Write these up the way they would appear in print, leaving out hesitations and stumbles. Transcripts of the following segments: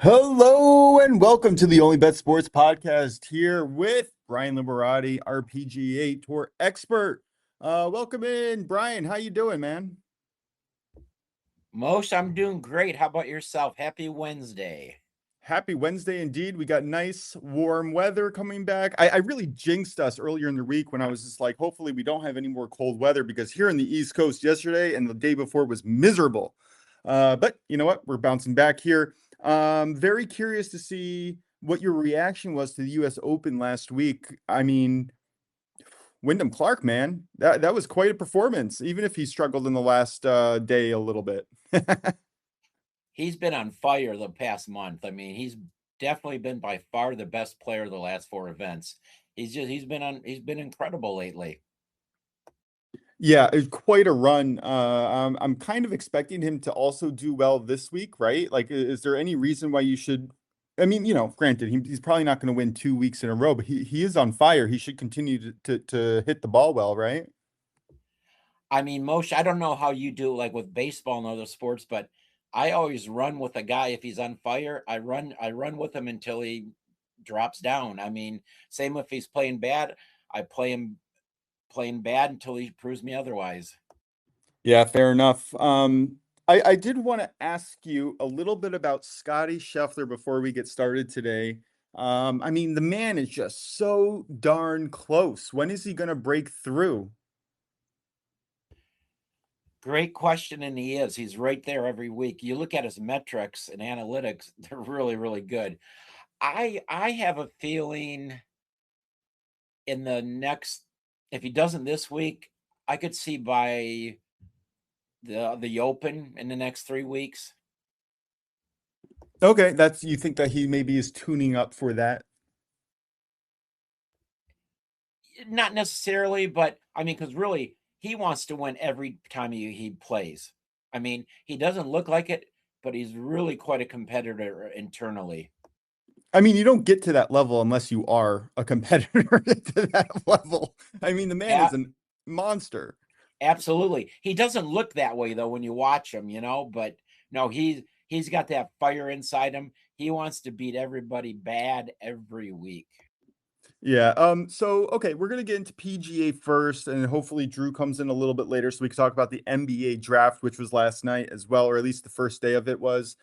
Hello and welcome to the OnlyBets Sports Podcast here with Brian Liberati, our PGA Tour expert. Welcome in, Brian. How you doing, man? Most, I'm doing great. How about yourself? Happy Wednesday. Happy Wednesday indeed. We got nice warm weather coming back. I really jinxed us earlier in the week when I was just like, hopefully we don't have any more cold weather because here in the East Coast yesterday and the day before was miserable. But you know what? We're bouncing back here. Very curious to see what your reaction was to the US Open last week. I mean, Wyndham Clark, man, that was quite a performance, even if he struggled in the last day a little bit. He's been on fire the past month. I mean, he's definitely been by far the best player of the last four events. He's been incredible lately. Yeah, it's quite a run. I'm kind of expecting him to also do well this week, right? Like, is there any reason why you should? I mean, granted, he's probably not going to win 2 weeks in a row, but he is on fire. He should continue to hit the ball well, right? I mean, Moshe, I don't know how you do like with baseball and other sports, but I always run with a guy if he's on fire. I run with him until he drops down. I mean, same if he's playing bad, I play him playing bad until he proves me otherwise. Yeah, fair enough. I did want to ask you a little bit about Scotty Scheffler before we get started today. I mean, the man is just so darn close. When is he going to break through? Great question, and he is. He's right there every week. You look at his metrics and analytics; they're really, really good. I have a feeling in the next, if he doesn't this week, I could see by the Open in the next 3 weeks. Okay, you think that he maybe is tuning up for that? Not necessarily, but I mean, because really, he wants to win every time he plays. I mean, he doesn't look like it, but he's really quite a competitor internally. I mean, you don't get to that level unless you are a competitor to that level. I mean, the man is a monster. Absolutely. He doesn't look that way though when you watch him, but no, he's got that fire inside him. He wants to beat everybody bad every week. Yeah. So okay, we're gonna get into PGA first, and hopefully Drew comes in a little bit later so we can talk about the NBA draft, which was last night as well, or at least the first day of it was.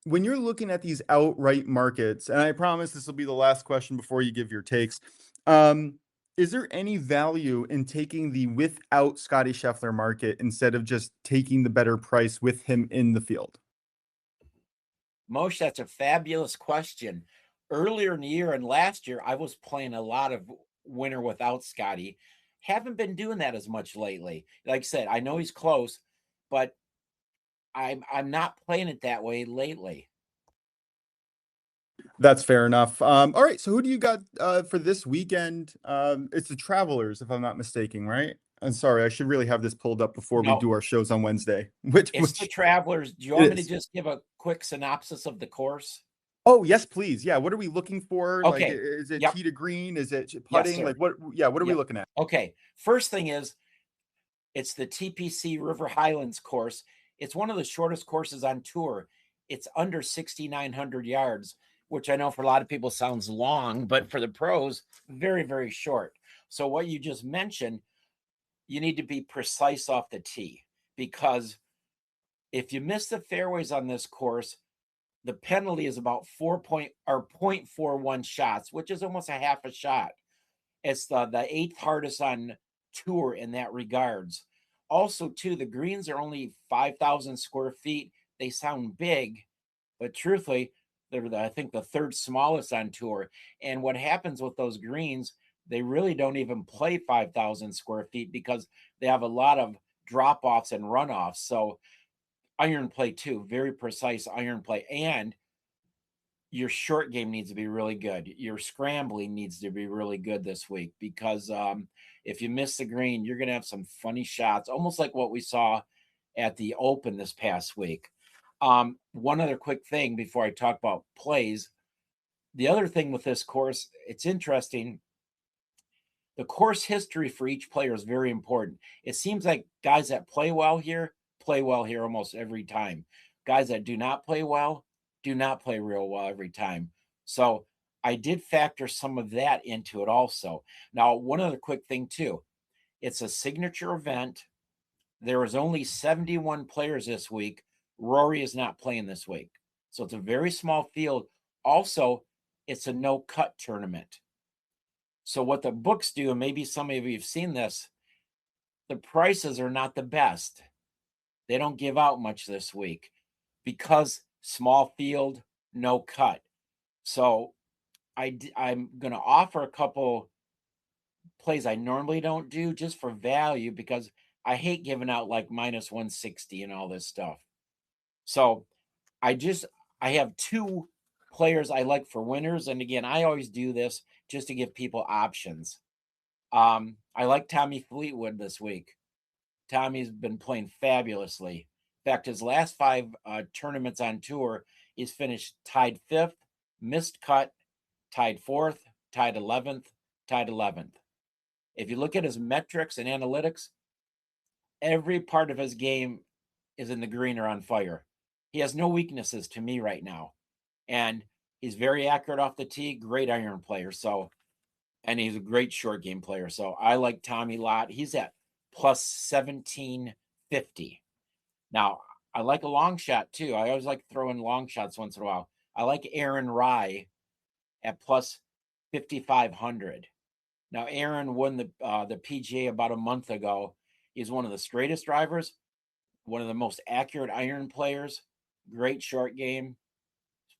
When you're looking at these outright markets, and I promise this will be the last question before you give your takes. Is there any value in taking the without Scotty Scheffler market instead of just taking the better price with him in the field? Moshe, that's a fabulous question. Earlier in the year and last year, I was playing a lot of winner without Scotty. Haven't been doing that as much lately. Like I said, I know he's close, but I'm not playing it that way lately. That's fair enough. All right, so who do you got for this weekend? It's the Travelers, if I'm not mistaken, right? I'm sorry, I should really have this pulled up before we No, do our shows on Wednesday. Which it's the which Travelers. Do you it want me to is. just give a quick synopsis of the course? Oh, yes, please. Yeah, what are we looking for? Like, Okay. is it Yep. tee to green? Is it Yes, putting? sir. Like, what? Yeah, what are we Yep. looking at? Okay. First thing is it's the TPC River Highlands course. It's one of the shortest courses on tour. It's under 6,900 yards, which I know for a lot of people sounds long, but for the pros, very, very short. So, what you just mentioned, you need to be precise off the tee because if you miss the fairways on this course, the penalty is about 0.41 shots, which is almost a half a shot. It's the eighth hardest on tour in that regards. Also, too, the greens are only 5,000 square feet. They sound big, but truthfully, I think the third smallest on tour. And what happens with those greens, they really don't even play 5,000 square feet because they have a lot of drop offs and runoffs. So iron play too, very precise iron play, and your short game needs to be really good. Your scrambling needs to be really good this week because if you miss the green, you're going to have some funny shots, almost like what we saw at the Open this past week. One other quick thing before I talk about plays. The other thing with this course, it's interesting. The course history for each player is very important. It seems like guys that play well here almost every time. Guys that do not play well do not play real well every time. So I did factor some of that into it also. Now, one other quick thing too. It's a signature event. There is only 71 players this week. Rory is not playing this week. So it's a very small field. Also, it's a no cut tournament. So what the books do, and maybe some of you have seen this, the prices are not the best. They don't give out much this week because small field, no cut. So I'm going to offer a couple plays I normally don't do just for value because I hate giving out like minus 160 and all this stuff. So I have two players I like for winners. And again, I always do this just to give people options. I like Tommy Fleetwood this week. Tommy's been playing fabulously. In fact, his last 5 tournaments on tour, he's finished tied 5th, missed cut, tied 4th, tied 11th, tied 11th. If you look at his metrics and analytics, every part of his game is in the green or on fire. He has no weaknesses to me right now. And he's very accurate off the tee, great iron player. So, and he's a great short game player. So I like Tommy a lot. He's at plus 1750. Now, I like a long shot too. I always like throwing long shots once in a while. I like Aaron Rye at plus 5,500. Now, Aaron won the PGA about a month ago. He's one of the straightest drivers, one of the most accurate iron players, great short game,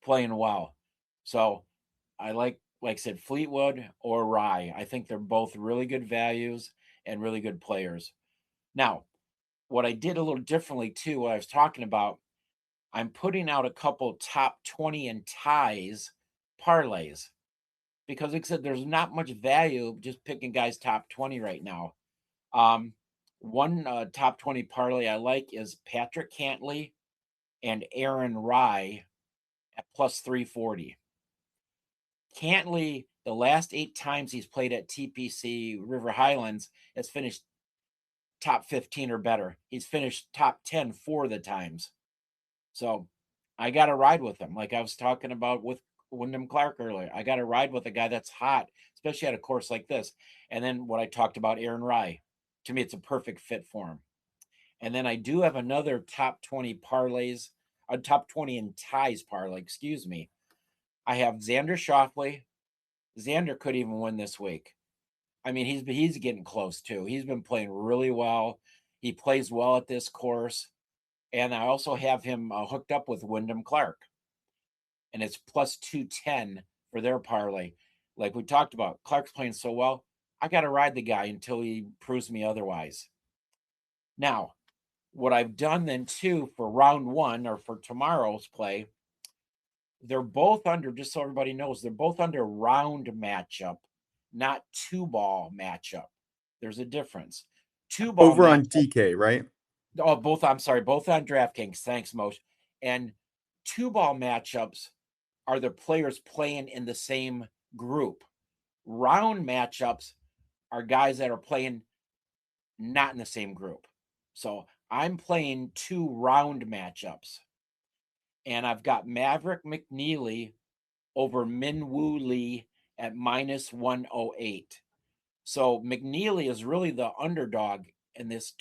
playing well. So I like I said, Fleetwood or Rye. I think they're both really good values and really good players. Now, what I did a little differently too, what I was talking about, I'm putting out a couple top 20 and ties parlays because, like I said, there's not much value just picking guys top 20 right now. One top 20 parlay I like is Patrick Cantley and Aaron Rye at plus 340. Cantley, the last 8 times he's played at TPC River Highlands, has finished top 15 or better. He's finished top 10 4 of the times. So I got to ride with him. Like I was talking about with Wyndham Clark earlier. I got to ride with a guy that's hot, especially at a course like this. And then what I talked about, Aaron Rye. To me, it's a perfect fit for him. And then I do have another top 20 parlays, a top 20 in ties parlay, excuse me. I have Xander Schauffele. Xander could even win this week. I mean, he's getting close too. He's been playing really well. He plays well at this course. And I also have him hooked up with Wyndham Clark. And it's plus 210 for their parlay. Like we talked about, Clark's playing so well. I got to ride the guy until he proves me otherwise. Now, what I've done then too for round 1 or for tomorrow's play, they're both under, just so everybody knows, they're both under round matchup, not 2-ball matchup. There's a difference. 2-ball over on matchup, DK, right? oh, both, I'm sorry, both on DraftKings. Thanks, Mosh. And 2-ball matchups are the players playing in the same group. Round matchups are guys that are playing not in the same group. So I'm playing 2 round matchups. And I've got Maverick McNeely over Minwoo Lee at minus 108. So McNeely is really the underdog in this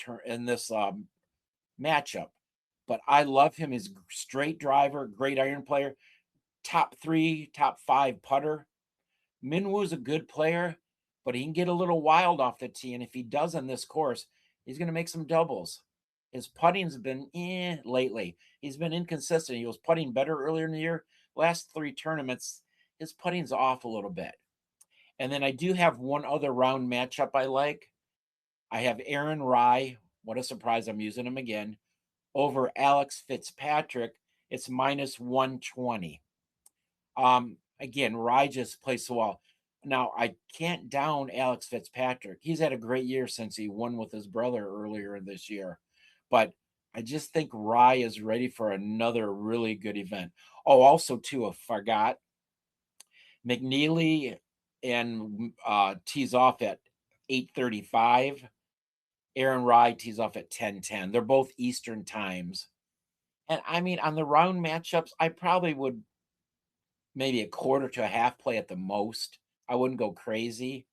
matchup. But I love him. He's a straight driver, great iron player, top 3, top 5 putter. Minwoo's a good player, but he can get a little wild off the tee. And if he does on this course, he's going to make some doubles. His putting's been lately. He's been inconsistent. He was putting better earlier in the year. Last 3 tournaments, his putting's off a little bit. And then I do have one other round matchup I like. I have Aaron Rye. What a surprise. I'm using him again. Over Alex Fitzpatrick. It's minus 120. Again, Rye just plays so well. Now, I can't down Alex Fitzpatrick. He's had a great year since he won with his brother earlier this year. But I just think Rye is ready for another really good event. Oh, also, too, I forgot. McNeely and tees off at 8:35. Aaron Rye tees off at 10:10. They're both Eastern times. And I mean, on the round matchups, I probably would maybe a quarter to a half play at the most. I wouldn't go crazy.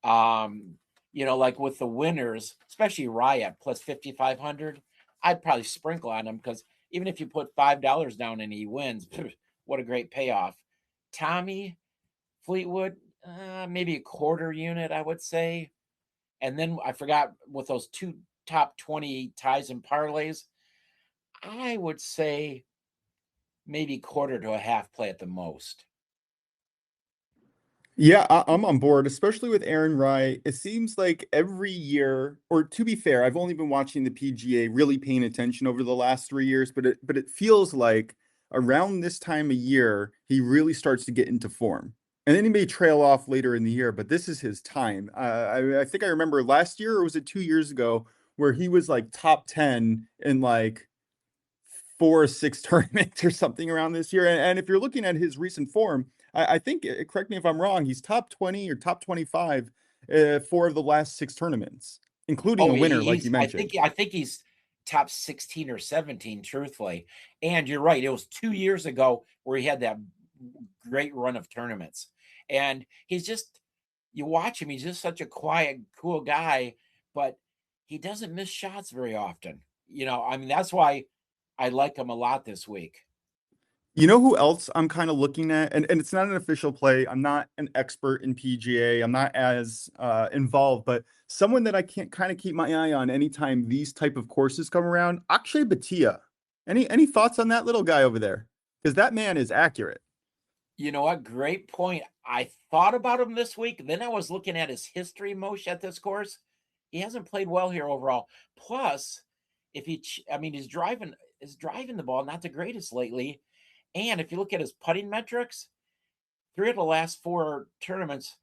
Um, like with the winners, especially Riot plus 5,500, I'd probably sprinkle on him because even if you put $5 down and he wins, what a great payoff. Tommy Fleetwood, maybe a quarter unit, I would say. And then I forgot with those two top 20 ties and parlays, I would say maybe quarter to a half play at the most. Yeah, I'm on board, especially with Aaron Wright. It seems like every year, or to be fair, I've only been watching the PGA, really paying attention over the last 3 years, but it feels like around this time of year, he really starts to get into form. And then he may trail off later in the year, but this is his time. I think I remember last year, or was it 2 years ago, where he was like top 10 in like 4 or 6 tournaments or something around this year. And if you're looking at his recent form, I think, correct me if I'm wrong, he's top 20 or top 25 4 of the last 6 tournaments, including Oh, a winner, like you mentioned. I think he's top 16 or 17, truthfully. And you're right, it was 2 years ago where he had that great run of tournaments. And he's just, you watch him, he's just such a quiet, cool guy, but he doesn't miss shots very often. I mean, that's why I like him a lot this week. You know who else I'm kind of looking at? And it's not an official play. I'm not an expert in PGA. I'm not as involved, but someone that I can't kind of keep my eye on anytime these type of courses come around, Akshay Bhatia. Any thoughts on that little guy over there? Because that man is accurate. You know what? Great point. I thought about him this week. Then I was looking at his history motion at this course. He hasn't played well here overall. Plus, if I mean, he's driving the ball not the greatest lately. And if you look at his putting metrics, 3 of the last 4 tournaments,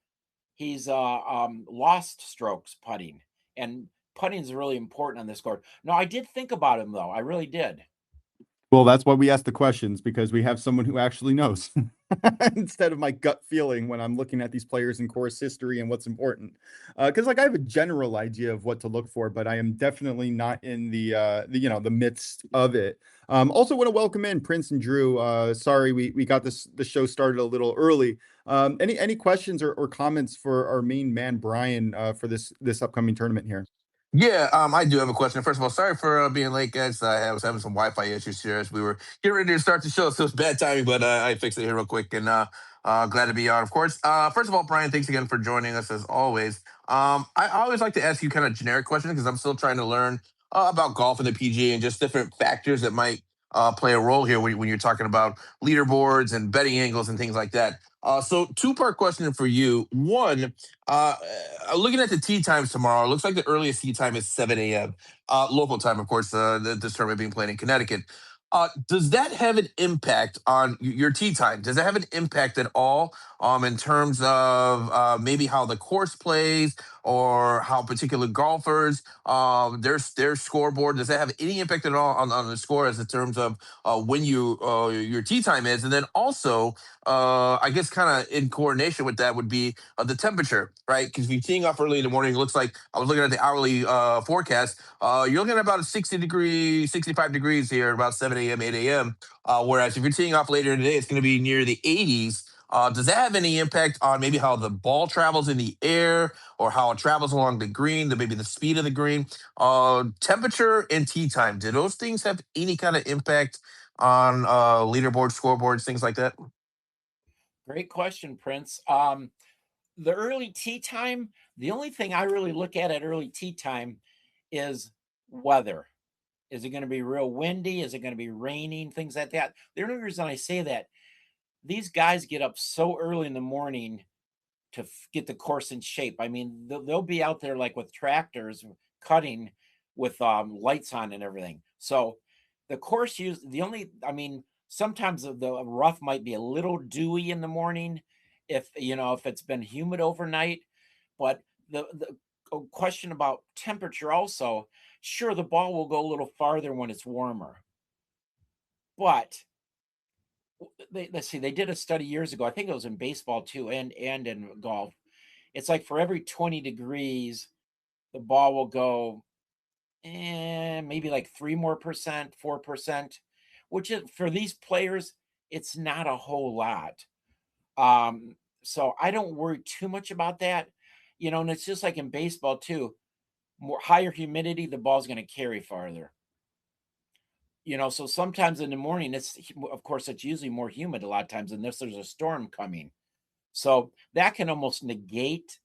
he's lost strokes putting, and putting is really important on this course. No, I did think about him though. I really did. Well, that's why we ask the questions, because we have someone who actually knows instead of my gut feeling when I'm looking at these players in course history and what's important. Because like I have a general idea of what to look for, but I am definitely not in the midst of it. Also want to welcome in Prince and Drew. Sorry, we got the show started a little early. Any questions or comments for our main man Brian for this upcoming tournament here? Yeah, I do have a question. First of all, sorry for being late, guys. I was having some Wi-Fi issues here as we were getting ready to start the show, so it's bad timing, but I fixed it here real quick, and glad to be on, of course. First of all, Brian, thanks again for joining us as always. I always like to ask you kind of generic questions because I'm still trying to learn about golf and the PGA and just different factors that might play a role here when you're talking about leaderboards and betting angles and things like that. So, two-part question for you. One, uh, looking at the tee times tomorrow, it looks like the earliest tee time is 7 a.m. Local time, of course. This tournament being played in Connecticut. Does that have an impact on your tee time? Does that have an impact at all in terms of maybe how the course plays or how particular golfers their scoreboard? Does that have any impact at all on the score as in terms of when your tee time is? And then also, I guess kind of in coordination with that would be the temperature, right? Because if you're teeing off early in the morning, it looks like I was looking at the hourly forecast. You're looking at about a 65 degrees here, about 7 a.m., 8 a.m. Whereas if you're teeing off later in the day, it's going to be near the 80s. Does that have any impact on maybe how the ball travels in the air or how it travels along the green, maybe the speed of the green? Temperature and tee time, do those things have any kind of impact on leaderboards, scoreboards, things like that? Great question, Prince. The early tea time, the only thing I really look at early tea time is weather. Is it going to be real windy? Is it going to be raining? Things like that. The only reason I say that, these guys get up so early in the morning to get the course in shape. I mean, they'll be out there like with tractors cutting with lights on and everything. So the course use the only, I mean, sometimes the rough might be a little dewy in the morning if it's been humid overnight. But the question about temperature also, sure, the ball will go a little farther when it's warmer, but let's see, they did a study years ago. I think it was in baseball too, and in golf. It's like for every 20 degrees, the ball will go maybe like 3 more percent, 4%. which is for these players, it's not a whole lot. So I don't worry too much about that. And it's just like in baseball too. More higher humidity, the ball's going to carry farther. So sometimes in the morning, of course, it's usually more humid a lot of times unless there's a storm coming. So that can almost negate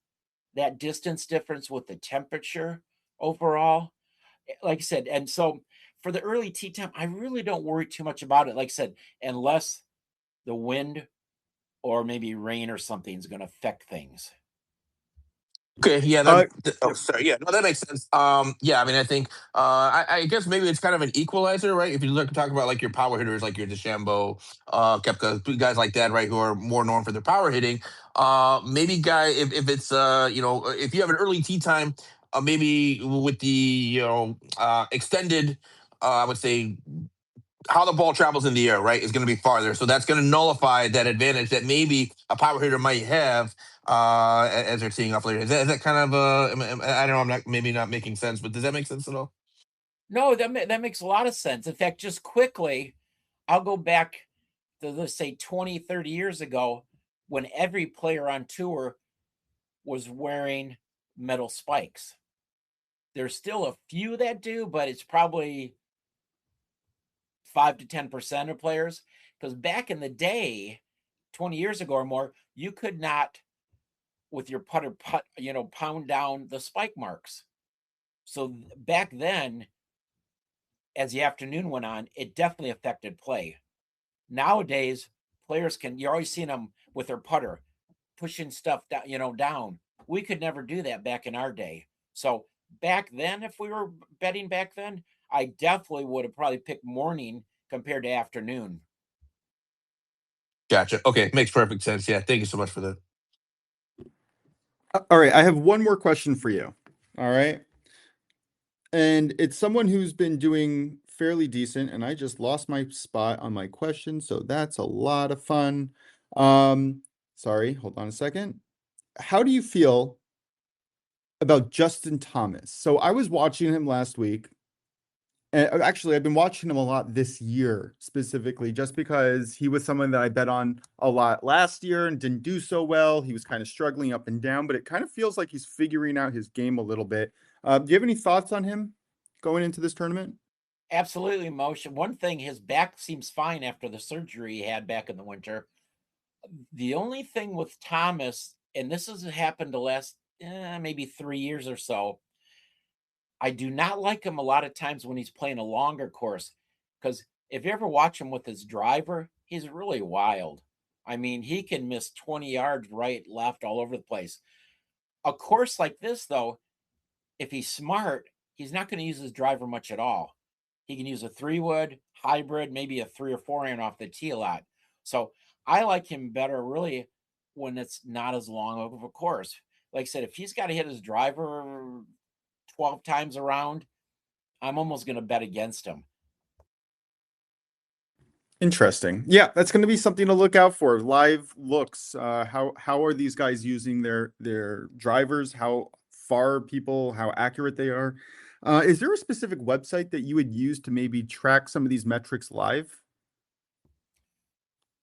that distance difference with the temperature overall. Like I said, and so for the early tee time, I really don't worry too much about it. Like I said, unless the wind or maybe rain or something is going to affect things. Okay, yeah, Uh, oh, sorry, yeah, no, that makes sense. Yeah, I mean, I think, I guess maybe it's kind of an equalizer, right? If you look talk about like your power hitters, like your DeChambeau, Kepka, guys like that, right, who are more known for their power hitting. Maybe if it's if you have an early tee time, maybe with the extended, I would say how the ball travels in the air, right, is going to be farther. So that's going to nullify that advantage that maybe a power hitter might have as they're seeing off later. Is that kind of I don't know, I'm not maybe not making sense, but does that make sense at all? No, that makes a lot of sense. In fact, just quickly, I'll go back to, let's say, 20, 30 years ago when every player on tour was wearing metal spikes. There's still a few that do, but it's probably 5 to 10% of players. Because back in the day, 20 years ago or more, you could not, with your putt, pound down the spike marks. So back then, as the afternoon went on, it definitely affected play. Nowadays, players you're always seeing them with their putter pushing stuff down. We could never do that back in our day. So back then, if we were betting back then, I definitely would have probably picked morning compared to afternoon. Gotcha. Okay, makes perfect sense. Yeah, thank you so much for that. all right, I have one more question for you. All right. And it's someone who's been doing fairly decent, and I just lost my spot on my question, so that's a lot of fun. Sorry, hold on a second. How do you feel about Justin Thomas? So I was watching him last week. And actually, I've been watching him a lot this year, specifically, just because he was someone that I bet on a lot last year and didn't do so well. He was kind of struggling up and down, but it kind of feels like he's figuring out his game a little bit. Do you have any thoughts on him going into this tournament? Absolutely, motion. One thing, his back seems fine after the surgery he had back in the winter. The only thing with Thomas, and this has happened the last maybe 3 years or so, I do not like him a lot of times when he's playing a longer course because if you ever watch him with his driver, he's really wild. I mean, he can miss 20 yards right, left, all over the place. A course like this, though, if he's smart, he's not going to use his driver much at all. He can use a 3-wood, hybrid, maybe a 3 or 4 iron off the tee a lot. So I like him better really when it's not as long of a course. Like I said, if he's got to hit his driver 12 times around, I'm almost going to bet against him. Interesting. Yeah, that's going to be something to look out for. Live looks. How are these guys using their drivers? How far people? How accurate they are? Is there a specific website that you would use to maybe track some of these metrics live?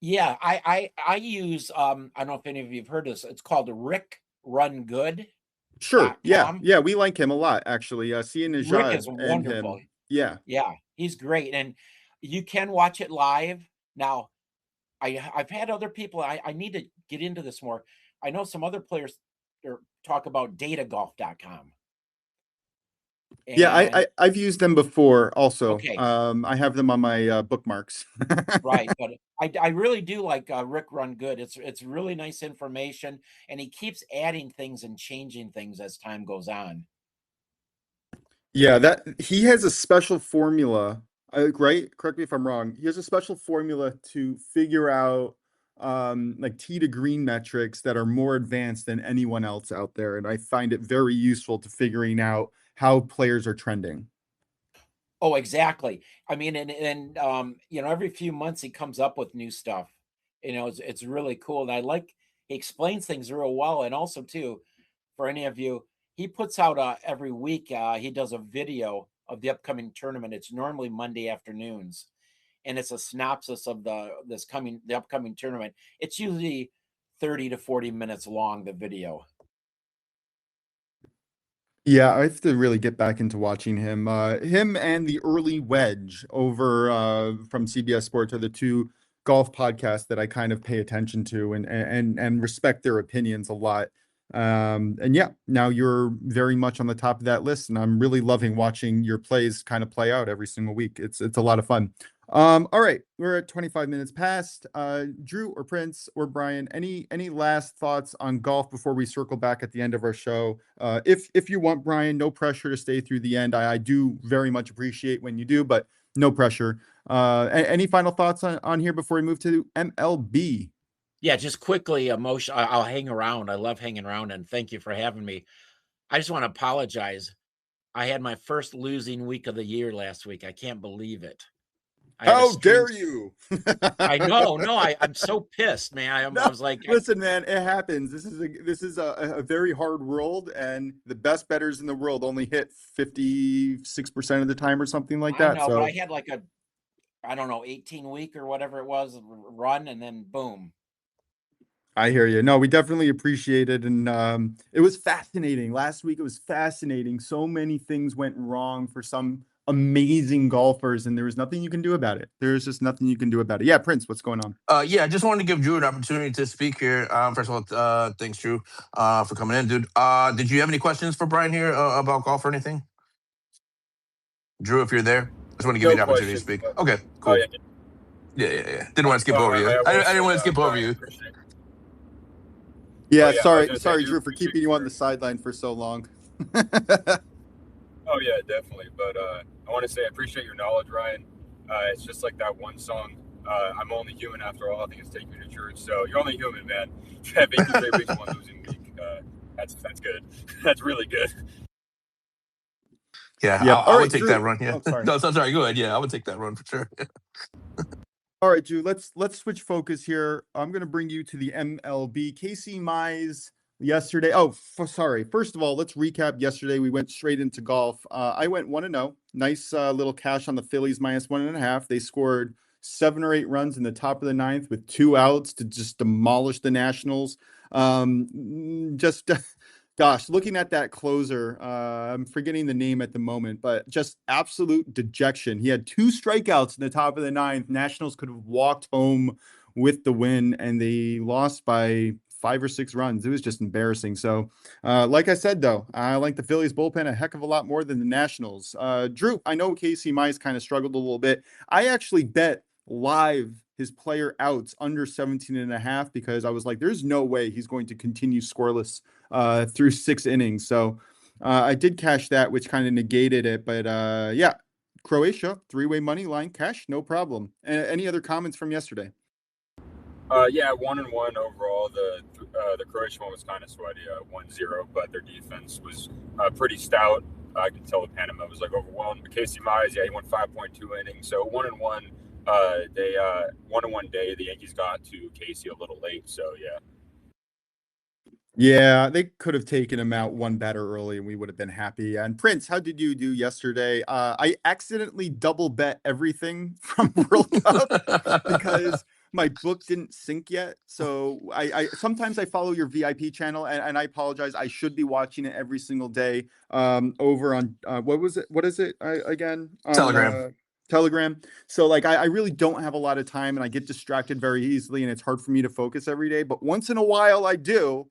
Yeah, I use I don't know if any of you have heard of this. It's called RickRunGood.com. Sure. Yeah. Yeah. We like him a lot, actually. Seeing Rick is Najad and wonderful. him. Yeah. Yeah, he's great, and you can watch it live. Now, I've had other people. I need to get into this more. I know some other players talk about datagolf.com. Yeah, And I've used them before also. okay, I have them on my bookmarks. right, but I really do like Rick Run Good. It's really nice information, and he keeps adding things and changing things as time goes on. Yeah, that he has a special formula, right? Correct me if I'm wrong. He has a special formula to figure out like tee to green metrics that are more advanced than anyone else out there. And I find it very useful to figuring out how players are trending. Oh, exactly. I mean, and every few months he comes up with new stuff. It's really cool, and he explains things real well, and also too, for any of you, he puts out every week. He does a video of the upcoming tournament. It's normally Monday afternoons, and it's a synopsis of the upcoming tournament, it's usually 30 to 40 minutes long, the video. Yeah, I have to really get back into watching him. Him and the Early Wedge over from CBS Sports are the two golf podcasts that I kind of pay attention to and respect their opinions a lot. And yeah, now you're very much on the top of that list, and I'm really loving watching your plays kind of play out every single week. It's a lot of fun. All right, we're at 25 minutes past. Drew or Prince or Brian, any last thoughts on golf before we circle back at the end of our show? If you want, Brian, no pressure to stay through the end. I do very much appreciate when you do, but no pressure. Any final thoughts on here before we move to MLB? Yeah, just quickly, emotion. I'll hang around. I love hanging around, and thank you for having me. I just want to apologize. I had my first losing week of the year last week. I can't believe it. How dare you? I know. No, I'm so pissed, man. I was like, listen, man, it happens. This is a very hard world, and the best bettors in the world only hit 56% of the time or something like that. I know, so but I had like a, I don't know, 18 week or whatever it was run, and then boom. I hear you. No, we definitely appreciate it. And it was fascinating. Last week, it was fascinating. So many things went wrong for some amazing golfers, and there was nothing you can do about it. There's just nothing you can do about it. Yeah, Prince, what's going on? Yeah, I just wanted to give Drew an opportunity to speak here. First of all, thanks, Drew, for coming in, dude. Did you have any questions for Brian here about golf or anything? Drew, if you're there, I just want to give you an opportunity to speak. Okay, cool. Yeah. Didn't want to skip over you. I didn't want to skip over you. Yeah, sorry, Drew, for keeping you on the sideline for so long. Oh yeah, definitely. But I want to say I appreciate your knowledge, Ryan. It's just like that one song. I'm only human after all. I think it's Take Me to Church. So you're only human, man. Making 3 weeks one losing week. That's good. That's really good. Yeah, I would take Drew, that run. Yeah, no, sorry. Go ahead. Yeah, I would take that run for sure. All right, Drew. Let's switch focus here. I'm going to bring you to the MLB. Casey Mize yesterday. Oh, sorry. First of all, let's recap yesterday. We went straight into golf. I went 1-0. Nice little cash on the Phillies -1.5. They scored 7 or 8 runs in the top of the 9th with 2 outs to just demolish the Nationals. Gosh, looking at that closer, I'm forgetting the name at the moment, but just absolute dejection. He had 2 strikeouts in the top of the 9th. Nationals could have walked home with the win, and they lost by 5 or 6 runs. It was just embarrassing. So, like I said, though, I like the Phillies bullpen a heck of a lot more than the Nationals. Drew, I know Casey Mize kind of struggled a little bit. I actually bet live his player outs under 17.5 because I was like, there's no way he's going to continue scoreless through 6 innings. So I did cash that, which kind of negated it. But yeah, Croatia, 3-way money line cash, no problem. Any other comments from yesterday? Yeah, 1-1 overall. The Croatian one was kind of sweaty, 1-0, but their defense was pretty stout. I can tell the Panama was like overwhelmed. But Casey Mize, yeah, he went 5.2 innings. So 1-1. They 1-1 day. The Yankees got to Casey a little late. So yeah. Yeah, they could have taken him out 1 batter early and we would have been happy. And Prince, how did you do yesterday? I accidentally double bet everything from World Cup because my book didn't sync yet. So I sometimes I follow your VIP channel and I apologize. I should be watching it every single day over on what is it again? Telegram. So like I really don't have a lot of time and I get distracted very easily and it's hard for me to focus every day. But once in a while I do.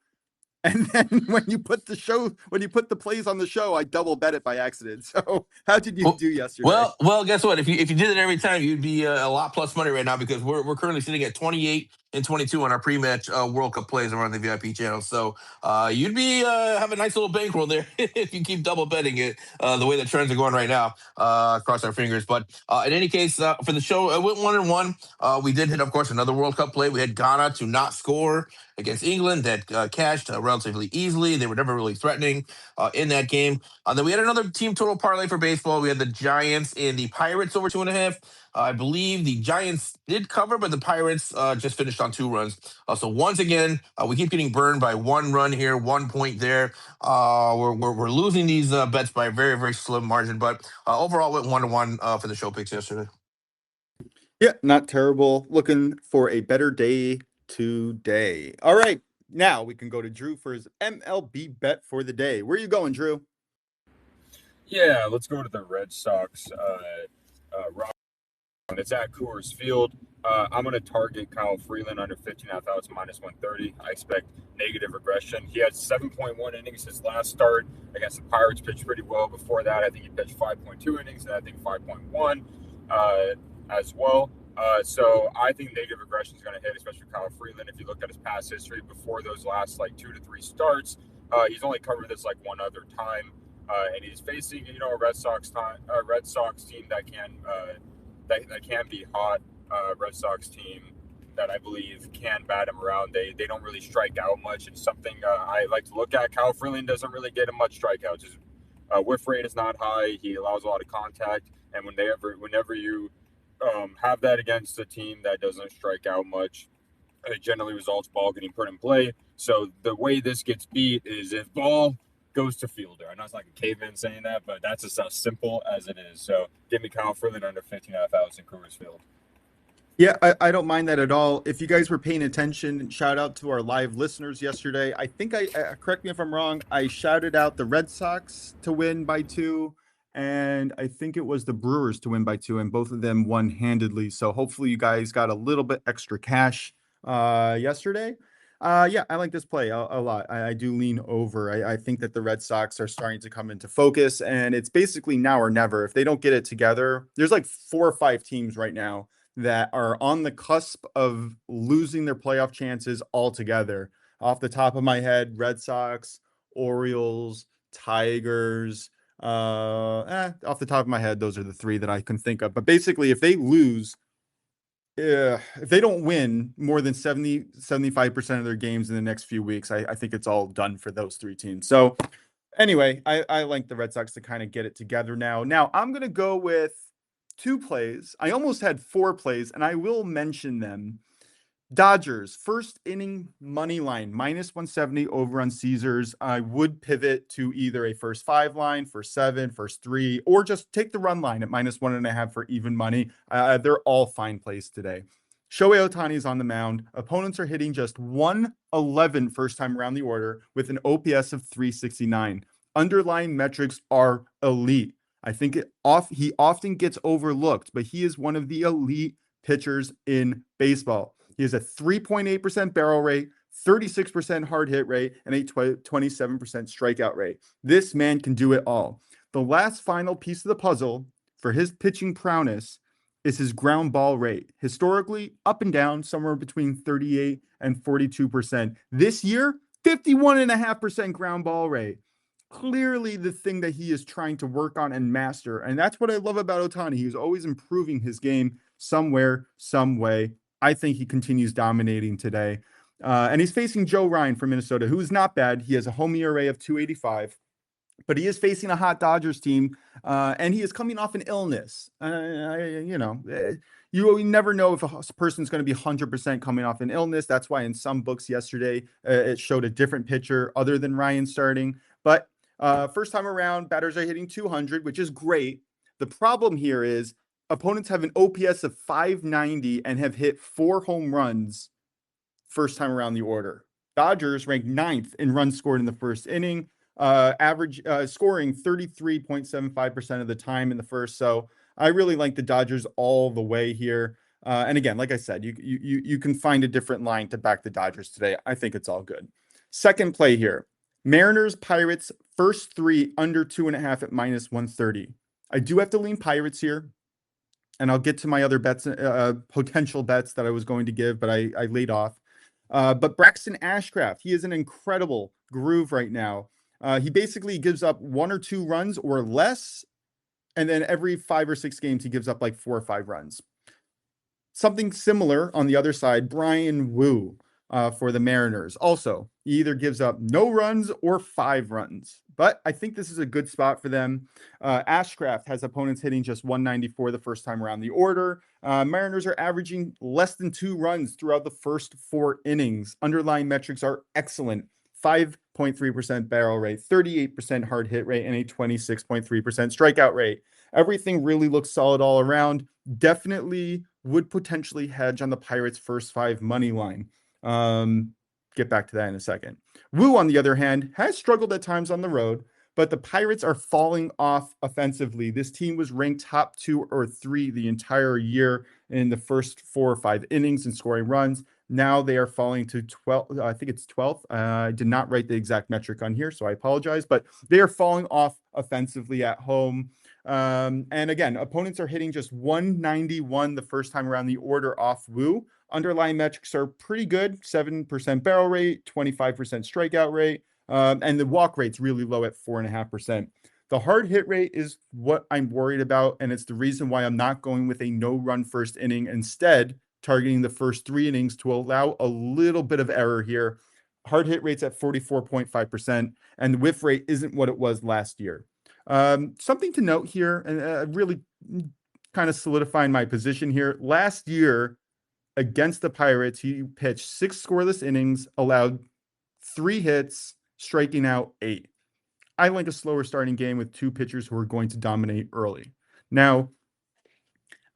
And then when you put the plays on the show, I double bet it by accident. So how did you do yesterday? Well, guess what? If you did it every time, you'd be a lot plus money right now because we're currently sitting at 28 and 22 on our pre-match World Cup plays over on the VIP channel. So you'd be have a nice little bankroll there if you keep double betting it the way the trends are going right now. Cross our fingers. But in any case, for the show, it went 1-1. We did hit, of course, another World Cup play. We had Ghana to not score against England that cashed relatively easily. They were never really threatening in that game. Then we had another team total parlay for baseball. We had the Giants and the Pirates over 2.5. I believe the Giants did cover, but the Pirates just finished on 2 runs. So once again, we keep getting burned by 1 run here, 1 point there. We're losing these bets by a very, very slim margin. But overall, went 1-1 for the show picks yesterday. Yeah, not terrible. Looking for a better day today. All right, now we can go to Drew for his MLB bet for the day. Where are you going, Drew? Yeah, let's go to the Red Sox. It's at Coors Field. I'm going to target Kyle Freeland under 15.5 outs minus 130. I expect negative regression. He had 7.1 innings his last start against the Pirates, pitched pretty well. Before that, I think he pitched 5.2 innings, and I think 5.1 as well. So I think negative regression is going to hit, especially Kyle Freeland. If you look at his past history before those last like 2 to 3 starts, he's only covered this like one other time, and he's facing a Red Sox team that can be hot. Red Sox team that I believe can bat him around. They don't really strike out much. It's something I like to look at. Kyle Freeland doesn't really get much strikeouts. His whiff rate is not high. He allows a lot of contact, and whenever you have that against a team that doesn't strike out much, it generally results ball getting put in play. So the way this gets beat is if ball goes to fielder. I know it's like a caveman saying that, but that's just as simple as it is. So give me Kyle Freeland under 15.5 outs in Coors Field. Yeah, I don't mind that at all. If you guys were paying attention, shout out to our live listeners yesterday. I think correct me if I'm wrong, I shouted out the Red Sox to win by 2, and I think it was the Brewers to win by 2, and both of them won handedly. So hopefully you guys got a little bit extra cash yesterday. Yeah, I like this play a lot. I do lean over. I think that the Red Sox are starting to come into focus, and it's basically now or never. If they don't get it together, there's like 4 or 5 teams right now that are on the cusp of losing their playoff chances altogether. Off the top of my head, Red Sox, Orioles, Tigers. Off the top of my head, those are the 3 that I can think of. But basically, if they lose, if they don't win more than 75% of their games in the next few weeks, I think it's all done for those 3 teams. So anyway, I like the Red Sox to kind of get it together now. Now, I'm going to go with 2 plays. I almost had 4 plays, and I will mention them. Dodgers, first inning money line, minus 170 over on Caesars. I would pivot to either a first 5 line, first 7, first 3, or just take the run line at minus 1.5 for even money. They're all fine plays today. Shohei Ohtani is on the mound. Opponents are hitting just 111 first time around the order with an OPS of 369. Underlying metrics are elite. I think he often gets overlooked, but he is one of the elite pitchers in baseball. He has a 3.8% barrel rate, 36% hard hit rate, and a 27% strikeout rate. This man can do it all. The last final piece of the puzzle for his pitching prowess is his ground ball rate. Historically, up and down, somewhere between 38 and 42%. This year, 51.5% ground ball rate. Clearly the thing that he is trying to work on and master. And that's what I love about Ohtani. He's always improving his game somewhere, some way. I think he continues dominating today. And he's facing Joe Ryan from Minnesota, who is not bad. He has a home ERA of 2.85, but he is facing a hot Dodgers team, and he is coming off an illness. You never know if a person's going to be 100% coming off an illness. That's why in some books yesterday, it showed a different pitcher other than Ryan starting. But first time around, batters are hitting 200, which is great. The problem here is opponents have an OPS of 590 and have hit 4 home runs first time around the order. Dodgers ranked 9th in runs scored in the first inning, average scoring 33.75% of the time in the first. So I really like the Dodgers all the way here. And again, like I said, you can find a different line to back the Dodgers today. I think it's all good. Second play here. Mariners, Pirates, first 3 under 2.5 at minus 130. I do have to lean Pirates here, and I'll get to my other bets, potential bets that I was going to give, but I laid off. But Braxton Ashcraft, he is an incredible groove right now. He basically gives up 1 or 2 runs or less, and then every 5 or 6 games, he gives up like 4 or 5 runs. Something similar on the other side, Brian Wu. For the Mariners. Also, he either gives up no runs or 5 runs. But I think this is a good spot for them. Ashcraft has opponents hitting just 194 the first time around the order. Mariners are averaging less than 2 runs throughout the first 4 innings. Underlying metrics are excellent. 5.3% barrel rate, 38% hard hit rate, and a 26.3% strikeout rate. Everything really looks solid all around. Definitely would potentially hedge on the Pirates' first 5 money line. Get back to that in a second. Woo, on the other hand, has struggled at times on the road, but the Pirates are falling off offensively. This team was ranked top 2 or 3 the entire year in the first 4 or 5 innings in scoring runs. Now they are falling to 12. I think it's 12th. I did not write the exact metric on here, so I apologize, but they are falling off offensively at home. And again, opponents are hitting just 191 the first time around the order off Woo. Underlying metrics are pretty good, 7% barrel rate, 25% strikeout rate, and the walk rate's really low at 4.5%. The hard hit rate is what I'm worried about, and it's the reason why I'm not going with a no-run first inning, instead targeting the first 3 innings to allow a little bit of error here. Hard hit rate's at 44.5%, and the whiff rate isn't what it was last year. Something to note here, and really kind of solidifying my position here. Last year, against the Pirates, he pitched 6 scoreless innings, allowed 3 hits, striking out 8. I like a slower starting game with 2 pitchers who are going to dominate early. Now,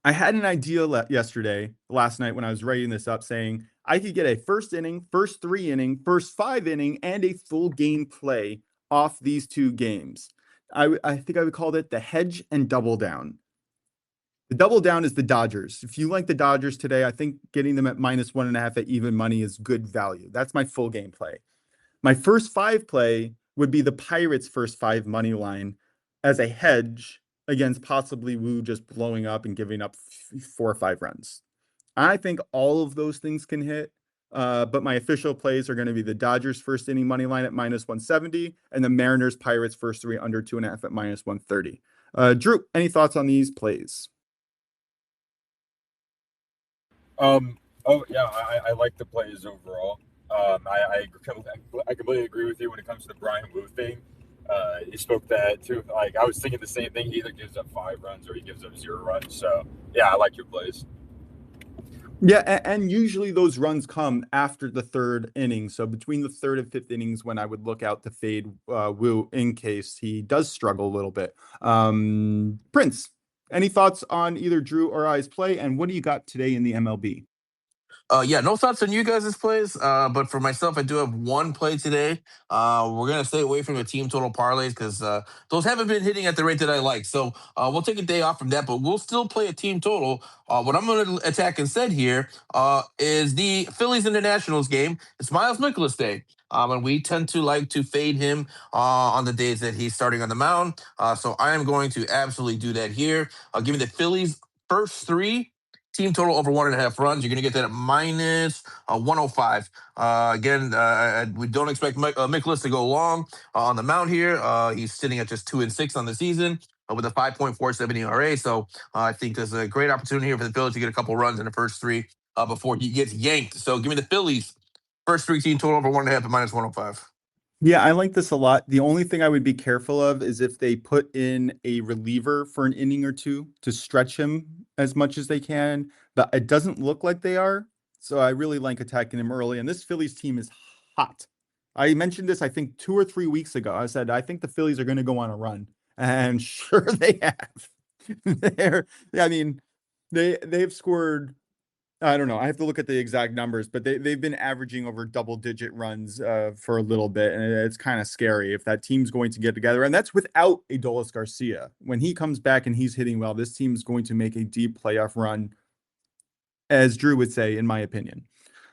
I had an idea last night when I was writing this up, saying I could get a first inning, first 3 inning, first 5 inning, and a full game play off these 2 games. I think I would call it the hedge and double down. The double down is the Dodgers. If you like the Dodgers today, I think getting them at -1.5 at even money is good value. That's my full game play. My first 5 play would be the Pirates' first 5 money line as a hedge against possibly Woo just blowing up and giving up 4 or 5 runs. I think all of those things can hit, but my official plays are going to be the Dodgers' first inning money line at -170 and the Mariners' Pirates' first 3 under 2.5 at -130. Drew, any thoughts on these plays? I like the plays overall. I completely agree with you when it comes to the Brian Woo thing. He spoke that too. Like, I was thinking the same thing. He either gives up 5 runs or he gives up 0 runs. So yeah, I like your plays. Yeah, and usually those runs come after the 3rd inning. So between the 3rd and 5th innings, when I would look out to fade Woo in case he does struggle a little bit. Prince, any thoughts on either Drew or I's play? And what do you got today in the MLB? No thoughts on you guys' plays, but for myself, I do have 1 play today. We're going to stay away from the team total parlays because those haven't been hitting at the rate that I like. So we'll take a day off from that, but we'll still play a team total. What I'm going to attack instead here is the Phillies and the Nationals game. It's Miles Mikolas Day. And we tend to like to fade him on the days that he's starting on the mound. So I am going to absolutely do that here. Give me the Phillies first 3. Team total over 1.5 runs. You're going to get that at -105. We don't expect Mikolas to go long on the mound here. He's sitting at just 2-6 on the season with a 5.47 ERA. So I think there's a great opportunity here for the Phillies to get a couple runs in the first 3 before he gets yanked. So give me the Phillies first 3 team total over 1.5 at -105. Yeah, I like this a lot. The only thing I would be careful of is if they put in a reliever for an inning or 2 to stretch him as much as they can, but it doesn't look like they are. So I really like attacking him early. And this Phillies team is hot. I mentioned this, I think, 2 or 3 weeks ago. I said, I think the Phillies are going to go on a run. And sure they have. They've scored, I don't know. I have to look at the exact numbers, but they've been averaging over double-digit runs for a little bit, and it's kind of scary if that team's going to get together. And that's without Adolis Garcia. When he comes back and he's hitting well, this team's going to make a deep playoff run, as Drew would say, in my opinion.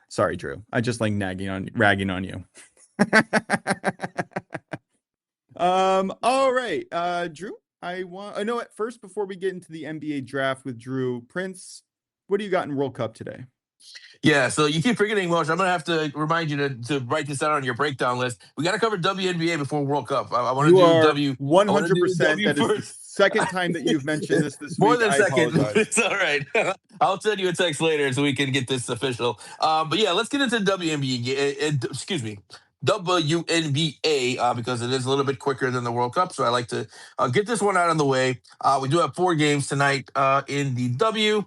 Sorry, Drew. I just like ragging on you. All right, Drew. I know at first, before we get into the NBA draft with Drew, Prince, what do you got in World Cup today? Yeah, so you keep forgetting, Welsh. I'm going to have to remind you to write this down on your breakdown list. We got to cover WNBA before World Cup. I want to do W. 100%. That is first. the second time that you've mentioned this More week. than a second. Apologize. It's all right. I'll send you a text later so we can get this official. But yeah, let's get into WNBA. Excuse me. WNBA because it is a little bit quicker than the World Cup. So I like to get this one out of the way. We do have 4 games tonight in the W.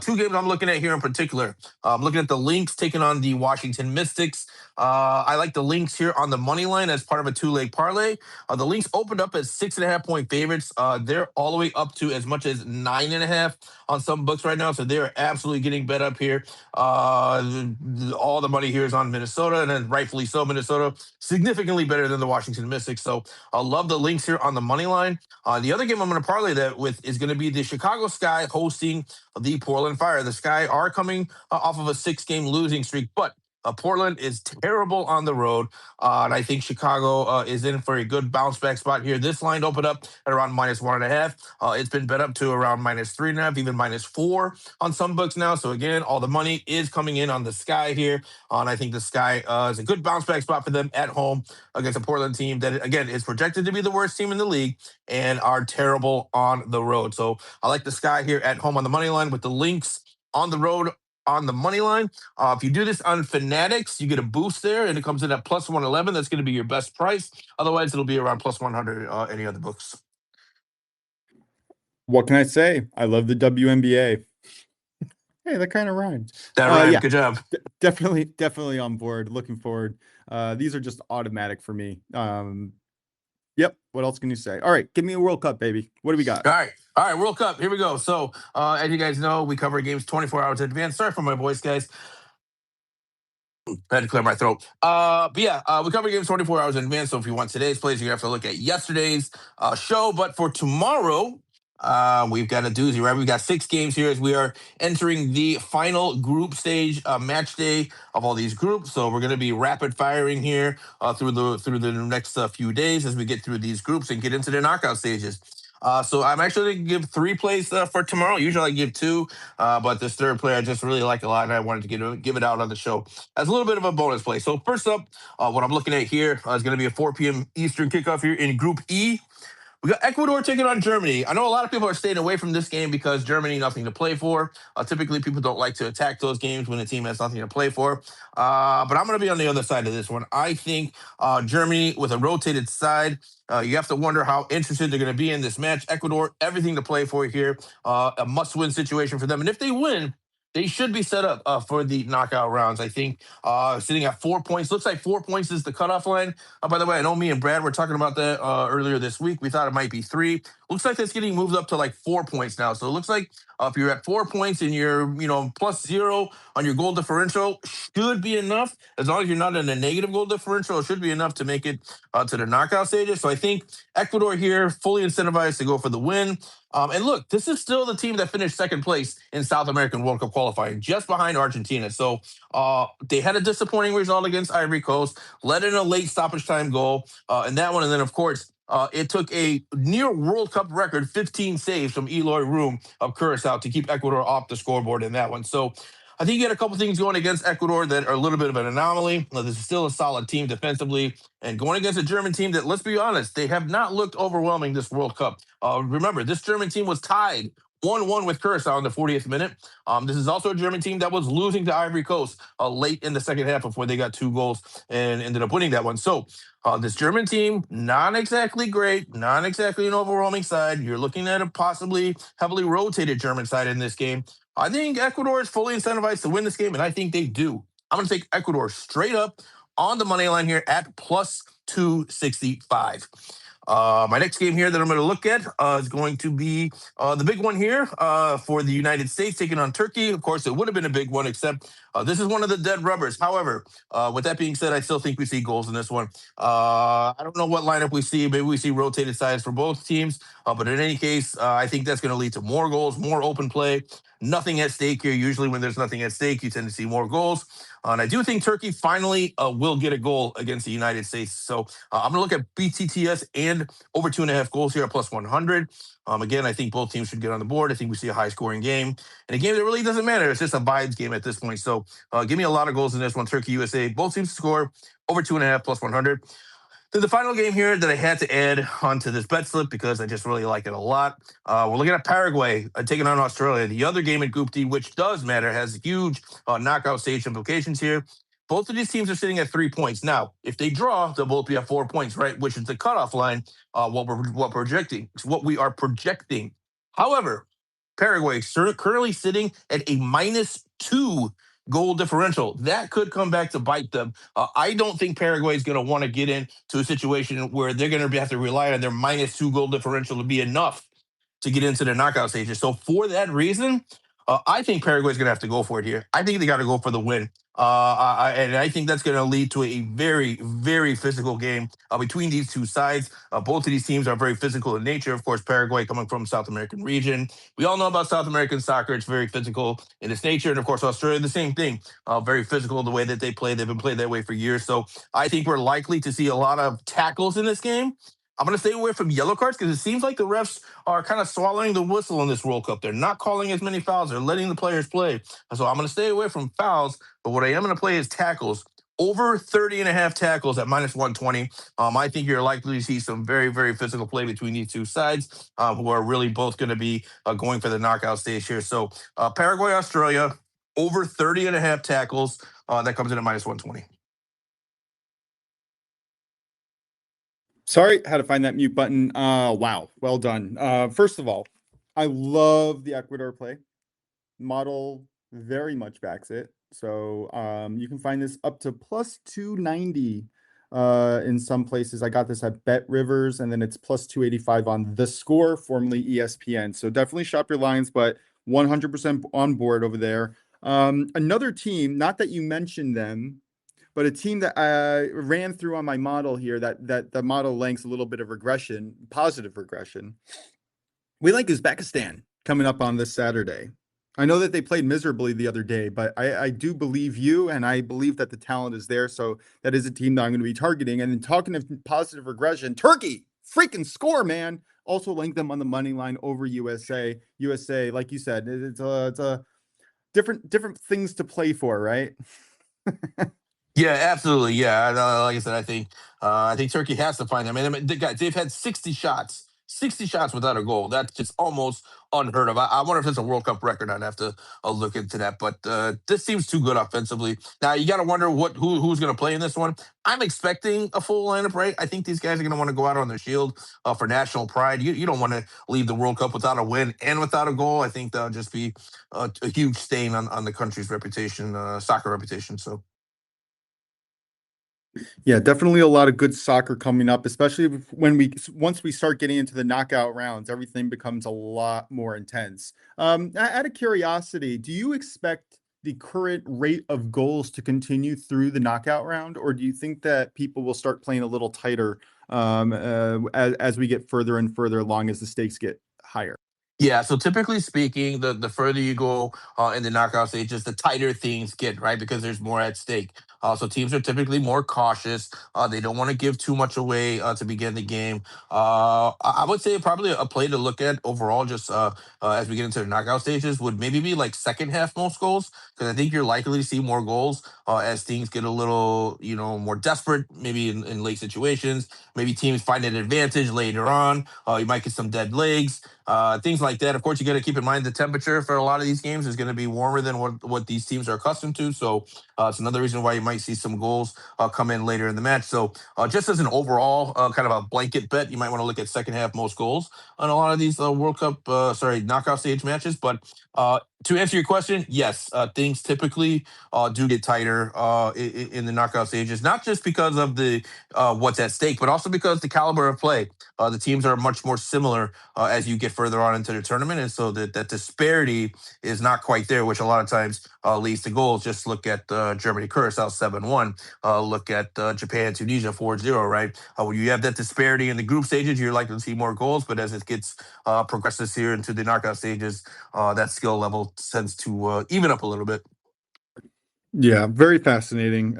2 games I'm looking at here in particular. I'm looking at the Lynx taking on the Washington Mystics. I like the Lynx here on the money line as part of a 2-leg parlay. The Lynx opened up as 6.5-point favorites. They're all the way up to as much as 9.5 on some books right now. So they're absolutely getting bet up here. All the money here is on Minnesota, and then rightfully so, Minnesota significantly better than the Washington Mystics. So I love the Lynx here on the money line. The other game I'm going to parlay that with is going to be the Chicago Sky hosting the Portland Fire. The Sky are coming off of a 6-game losing streak, but Portland is terrible on the road, and I think Chicago is in for a good bounce back spot here. This line opened up at around -1.5. It's been bet up to around -3.5, even -4 on some books now. So again, all the money is coming in on the Sky here, and I think the Sky is a good bounce back spot for them at home against a Portland team that again is projected to be the worst team in the league and are terrible on the road. So I like the Sky here at home on the money line with the Lynx on the road on the money line. If you do this on Fanatics, you get a boost there, and it comes in at +111. That's going to be your best price. Otherwise, it'll be around +100 any other books. What can I say? I love the WNBA. Hey, that kind of rhymed. That rhymed. Yeah. Good job. Definitely on board. Looking forward. These are just automatic for me. Yep. What else can you say? All right, give me a World Cup, baby. What do we got? All right, World Cup. Here we go. So, as you guys know, we cover games 24 hours in advance. Sorry for my voice, guys. I had to clear my throat. But yeah, we cover games 24 hours in advance. So if you want today's plays, you have to look at yesterday's show. But for tomorrow, we've got a doozy, right? We've got 6 games here as we are entering the final group stage match day of all these groups. So we're going to be rapid firing here through the next few days as we get through these groups and get into the knockout stages. So I'm actually going to give 3 plays for tomorrow. Usually I give 2, but this third play I just really like a lot, and I wanted to give it out on the show as a little bit of a bonus play. So first up, what I'm looking at here is going to be a 4 p.m. Eastern kickoff here in Group E. We got Ecuador taking on Germany. I know a lot of people are staying away from this game because Germany, nothing to play for. Typically, people don't like to attack those games when a team has nothing to play for. But I'm going to be on the other side of this one. I think Germany, with a rotated side, you have to wonder how interested they're going to be in this match. Ecuador, everything to play for here. A must-win situation for them. And if they win, they should be set up for the knockout rounds. I think sitting at 4 points. Looks like 4 points is the cutoff line. By the way, I know me and Brad were talking about that earlier this week. We thought it might be 3. Looks like that's getting moved up to like 4 points now. So it looks like if you're at 4 points and you're, +0 on your goal differential, should be enough. As long as you're not in a negative goal differential, it should be enough to make it to the knockout stages. So I think Ecuador here fully incentivized to go for the win. And look, this is still the team that finished second place in South American World Cup qualifying, just behind Argentina. So they had a disappointing result against Ivory Coast, let in a late stoppage time goal, and that one. And then, of course, it took a near World Cup record 15 saves from Eloy Room of Curacao to keep Ecuador off the scoreboard in that one. So I think you had a couple things going against Ecuador that are a little bit of an anomaly. This is still a solid team defensively, and going against a German team that, let's be honest, they have not looked overwhelming this World Cup. Remember, this German team was tied 1-1 with Curacao in the 40th minute. This is also a German team that was losing to Ivory Coast late in the second half before they got 2 goals and ended up winning that one. So this German team, not exactly great, not exactly an overwhelming side. You're looking at a possibly heavily rotated German side in this game. I think Ecuador is fully incentivized to win this game, and I think they do. I'm going to take Ecuador straight up on the money line here at +265. My next game here that I'm going to look at is going to be the big one here for the United States taking on Turkey. Of course, it would have been a big one, except this is one of the dead rubbers. However, with that being said, I still think we see goals in this one. I don't know what lineup we see. Maybe we see rotated sides for both teams. But in any case, I think that's going to lead to more goals, more open play. Nothing at stake here. Usually when there's nothing at stake, you tend to see more goals. And I do think Turkey finally will get a goal against the United States. So I'm going to look at BTTS and over 2.5 goals here at +100. Again, I think both teams should get on the board. I think we see a high-scoring game. And a game that really doesn't matter. It's just a vibes game at this point. So give me a lot of goals in this one. Turkey, USA, both teams to score over 2.5 +100. Then the final game here that I had to add onto this bet slip because I just really like it a lot. We're looking at Paraguay taking on Australia. The other game in Group D, which does matter, has huge knockout stage implications here. Both of these teams are sitting at 3 points. Now, if they draw, they'll both be at 4 points, right? Which is the cutoff line. What we are projecting. However, Paraguay currently sitting at a -2 goal differential. That could come back to bite them. I don't think Paraguay is going to want to get into a situation where they're going to have to rely on their -2 goal differential to be enough to get into the knockout stages. So for that reason, I think Paraguay's going to have to go for it here. I think they got to go for the win. And I think that's going to lead to a very, very physical game between these two sides. Both of these teams are very physical in nature. Of course, Paraguay coming from South American region. We all know about South American soccer. It's very physical in its nature. And of course, Australia, the same thing. Very physical the way that they play. They've been played that way for years. So I think we're likely to see a lot of tackles in this game. I'm going to stay away from yellow cards because it seems like the refs are kind of swallowing the whistle in this World Cup. They're not calling as many fouls. They're letting the players play. So I'm going to stay away from fouls. But what I am going to play is tackles. Over 30.5 tackles at -120. I think you're likely to see some very, very physical play between these two sides who are really both going to be going for the knockout stage here. So Paraguay, Australia, over 30.5 tackles. That comes in at -120. Sorry, had to find that mute button. Wow, well done. First of all, I love the Ecuador play. Model very much backs it. So you can find this up to +290 in some places. I got this at Bet Rivers, and then it's +285 on The Score, formerly ESPN. So definitely shop your lines, but 100% on board over there. Another team, not that you mentioned them, but a team that I ran through on my model here that the model lengths a little bit of regression, positive regression. We like Uzbekistan coming up on this Saturday. I know that they played miserably the other day, but I do believe you, and I believe that the talent is there. So that is a team that I'm going to be targeting. And then talking of positive regression, Turkey, freaking score, man. Also link them on the money line over USA. USA, like you said, it's a different things to play for, right? Yeah, absolutely. Yeah, like I said, I think Turkey has to find them. I mean, they've had 60 shots without a goal. That's just almost unheard of. I wonder if it's a World Cup record. I'd have to look into that. But this seems too good offensively. Now you got to wonder who's going to play in this one. I'm expecting a full lineup, right? I think these guys are going to want to go out on their shield for national pride. You don't want to leave the World Cup without a win and without a goal. I think that'll just be a huge stain on the country's reputation, soccer reputation. So. Yeah, definitely a lot of good soccer coming up, especially when once we start getting into the knockout rounds, everything becomes a lot more intense. Out of curiosity, do you expect the current rate of goals to continue through the knockout round, or do you think that people will start playing a little tighter as we get further and further along as the stakes get higher? Yeah, so typically speaking, the further you go in the knockout stages, the tighter things get, right? Because there's more at stake. So teams are typically more cautious. They don't want to give too much away to begin the game. I would say probably a play to look at overall, just as we get into the knockout stages, would maybe be like second half most goals, because I think you're likely to see more goals as things get a little, more desperate, maybe in late situations. Maybe teams find an advantage later on. You might get some dead legs. Things like that. Of course, you got to keep in mind the temperature for a lot of these games is going to be warmer than what these teams are accustomed to. So it's another reason why you might see some goals come in later in the match. So just as an overall kind of a blanket bet, you might want to look at second half most goals on a lot of these World Cup, knockout stage matches. But to answer your question, yes, things typically do get tighter in the knockout stages, not just because of the what's at stake, but also because the caliber of play. The teams are much more similar as you get further on into the tournament, and so that disparity is not quite there, which a lot of times leads to goals. Just look at Germany Curacao 7-1. Look at Japan Tunisia 4-0. Right, when you have that disparity in the group stages, you're likely to see more goals. But as it gets progresses here into the knockout stages, that skill level tends to even up a little bit. Yeah, very fascinating.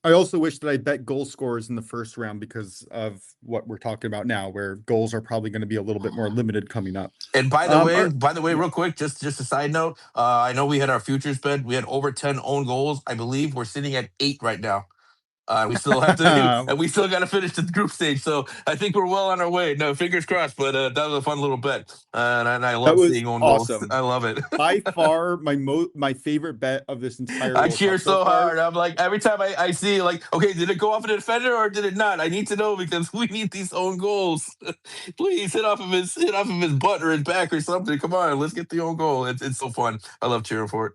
I also wish that I bet goal scorers in the first round because of what we're talking about now, where goals are probably going to be a little bit more limited coming up. And by the way, real quick, just a side note, I know we had our futures bet. We had over 10 own goals. I believe we're sitting at 8 right now. We still have to, and we still got to finish the group stage. So I think we're well on our way. No, fingers crossed. But that was a fun little bet, and I That love was seeing own goals. awesome. I love it. By far, my favorite bet of this entire I World cheer Cup so so far. hard. I'm like, every time I see, like, okay, did it go off a defender or did it not? I need to know because we need these own goals. Please hit off of his butt or his back or something. Come on, let's get the own goal. It's so fun. I love cheering for it.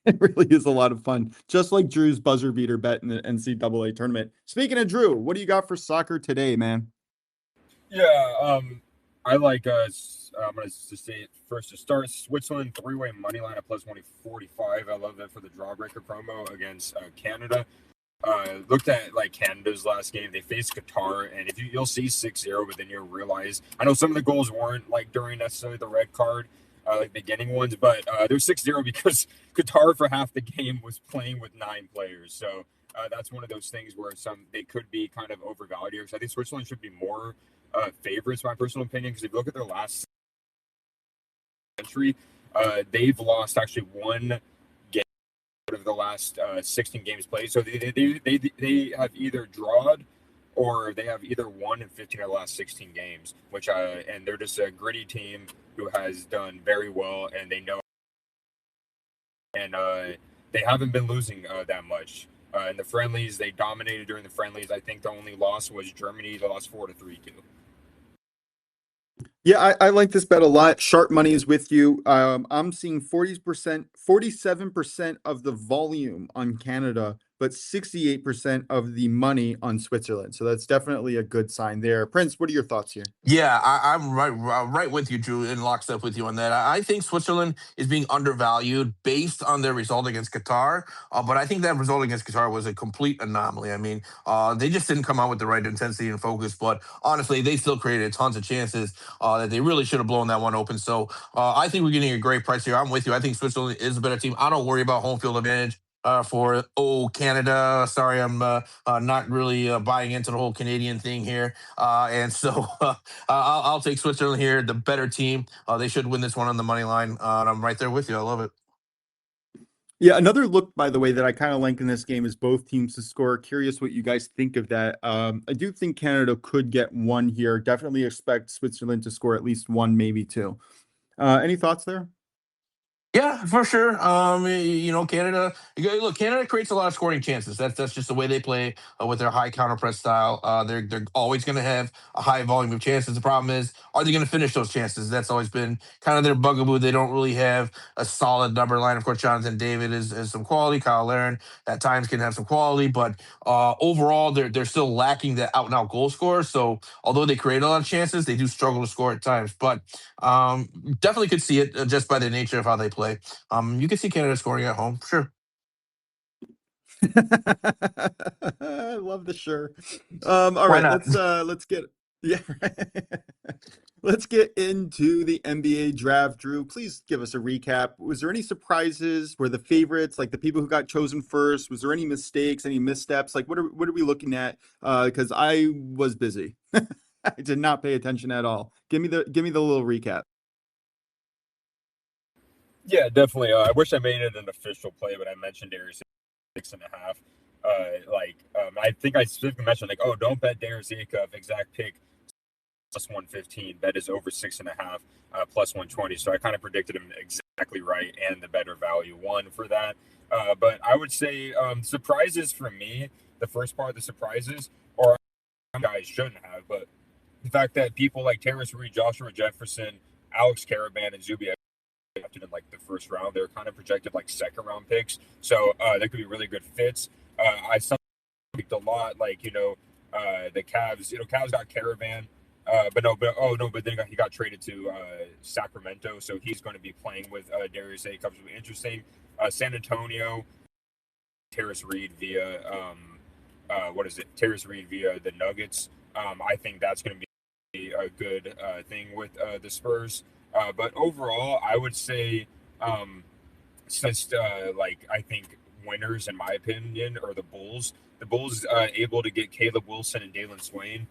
It really is a lot of fun. Just like Drew's buzzer beater bet in the NCAA tournament. Speaking of Drew, what do you got for soccer today, man? Yeah, I like I'm gonna just say it first to start. Switzerland three-way money line at plus 145. I love that for the drawbreaker promo against Canada. Looked at like Canada's last game. They faced Qatar, and if you'll see 6-0, but then you'll realize I know some of the goals weren't like during necessarily the red card, like beginning ones, but they're 6-0 because Qatar for half the game was playing with 9 players. So that's one of those things where they could be kind of overvalued here. Because I think Switzerland should be more favorites, my personal opinion. Because if you look at their last century, they've lost actually one game out of the last 16 games played. So they have either drawed or they have either won in 15 of the last 16 games, which and they're just a gritty team who has done very well, and they know, and they haven't been losing that much. In the friendlies, they dominated during the friendlies. I think the only loss was Germany. They lost 4-3 too. Yeah, I like this bet a lot. Sharp money is with you. I'm seeing 40%, 47% of the volume on Canada, but 68% of the money on Switzerland. So that's definitely a good sign there. Prince, what are your thoughts here? Yeah, I'm right with you, Drew, in lockstep with you on that. I think Switzerland is being undervalued based on their result against Qatar, but I think that result against Qatar was a complete anomaly. I mean, they just didn't come out with the right intensity and focus, but honestly, they still created tons of chances that they really should have blown that one open. So I think we're getting a great price here. I'm with you. I think Switzerland is a better team. I don't worry about home field advantage. For Canada, sorry, I'm not really buying into the whole Canadian thing here, and so I'll take Switzerland here, the better team. They should win this one on the money line. And I'm right there with you. I love it. Yeah, another look, by the way, that I kind of like in this game is both teams to score. Curious what you guys think of that. I do think Canada could get one here. Definitely expect Switzerland to score at least one, maybe two. Any thoughts there? Yeah, for sure. Canada. Look, Canada creates a lot of scoring chances. That's just the way they play with their high counter press style. They're always going to have a high volume of chances. The problem is, are they going to finish those chances? That's always been kind of their bugaboo. They don't really have a solid number line. Of course, Jonathan David is some quality. Kyle Larin at times can have some quality, but overall, they're still lacking that out and out goal scorer. So although they create a lot of chances, they do struggle to score at times. But definitely could see it just by the nature of how they play. You can see Canada scoring at home, sure. I love the sure. All Why right, not? let's get yeah. Let's get into the NBA draft. Drew, please give us a recap. Was there any surprises? Were the favorites, like the people who got chosen first? Was there any mistakes, any missteps? Like what are we looking at? Because I was busy. I did not pay attention at all. Give me the little recap. Yeah, definitely. I wish I made it an official play, but I mentioned Darius 6.5. I think I specifically mentioned don't bet Darius exact pick plus 115. Bet is over 6.5 plus 120. So I kind of predicted him exactly right and the better value one for that. But I would say surprises for me. The first part of the surprises, or guys shouldn't have, but the fact that people like Terrence Reed, Joshua Jefferson, Alex Caravan, and Zubi drafted in like the first round. They're kind of projected like second round picks, so they could be really good fits. I picked a lot, the Cavs. Cavs got Caravan, but then he got traded to Sacramento, so he's going to be playing with Darius A. Cubs. Will be interesting. San Antonio, Terrence Reed via Terrence Reed via the Nuggets. I think that's going to be a good thing with the Spurs. But overall, I would say, I think winners, in my opinion, are the Bulls. The Bulls able to get Caleb Wilson and Dalen Swain.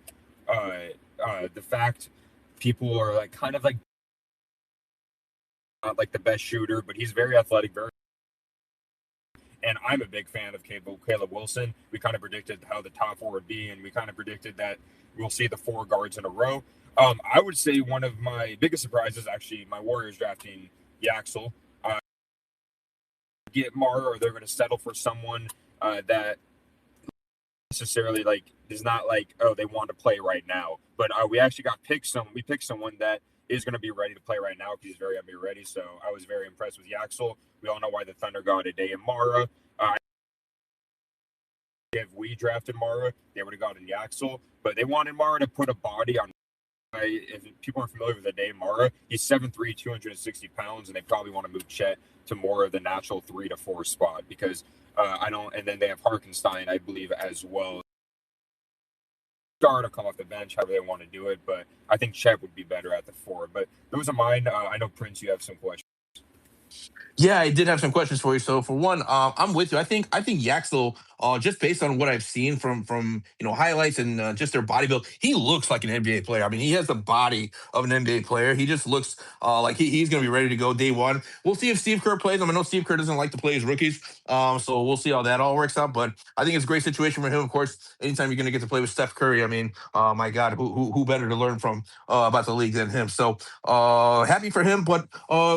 The fact people are not like the best shooter, but he's very athletic, very, And I'm a big fan of Caleb Wilson. We kind of predicted how the top four would be, and we kind of predicted that we'll see the 4 guards in a row. I would say one of my biggest surprises, actually, my Warriors drafting Yaxel. Get Mara, or they're going to settle for someone that necessarily like is not like, oh, they want to play right now. But we actually picked someone that is going to be ready to play right now because he's very NBA ready. So I was very impressed with Yaxel. We all know why the Thunder got a day in Mara. If we drafted Mara, they would have gotten Yaxel, but they wanted Mara to put a body on. If people aren't familiar with the name Mara, he's 7'3", 260 pounds, and they probably want to move Chet to more of the natural 3 to 4 spot because and then they have Harkenstein, I believe, as well. Start or come off the bench, however they want to do it, but I think Chet would be better at the 4. But those are mine. I know, Prince, you have some questions. Yeah, I did have some questions for you. So for one, I'm with you. I think Yaxel, just based on what I've seen from highlights and just their body build, he looks like an NBA player. I mean, he has the body of an NBA player. He just looks like he's going to be ready to go day one. We'll see if Steve Kerr plays him. I know Steve Kerr doesn't like to play his rookies, so we'll see how that all works out. But I think it's a great situation for him. Of course, anytime you're going to get to play with Steph Curry, I mean, my God, who better to learn from about the league than him? So happy for him. But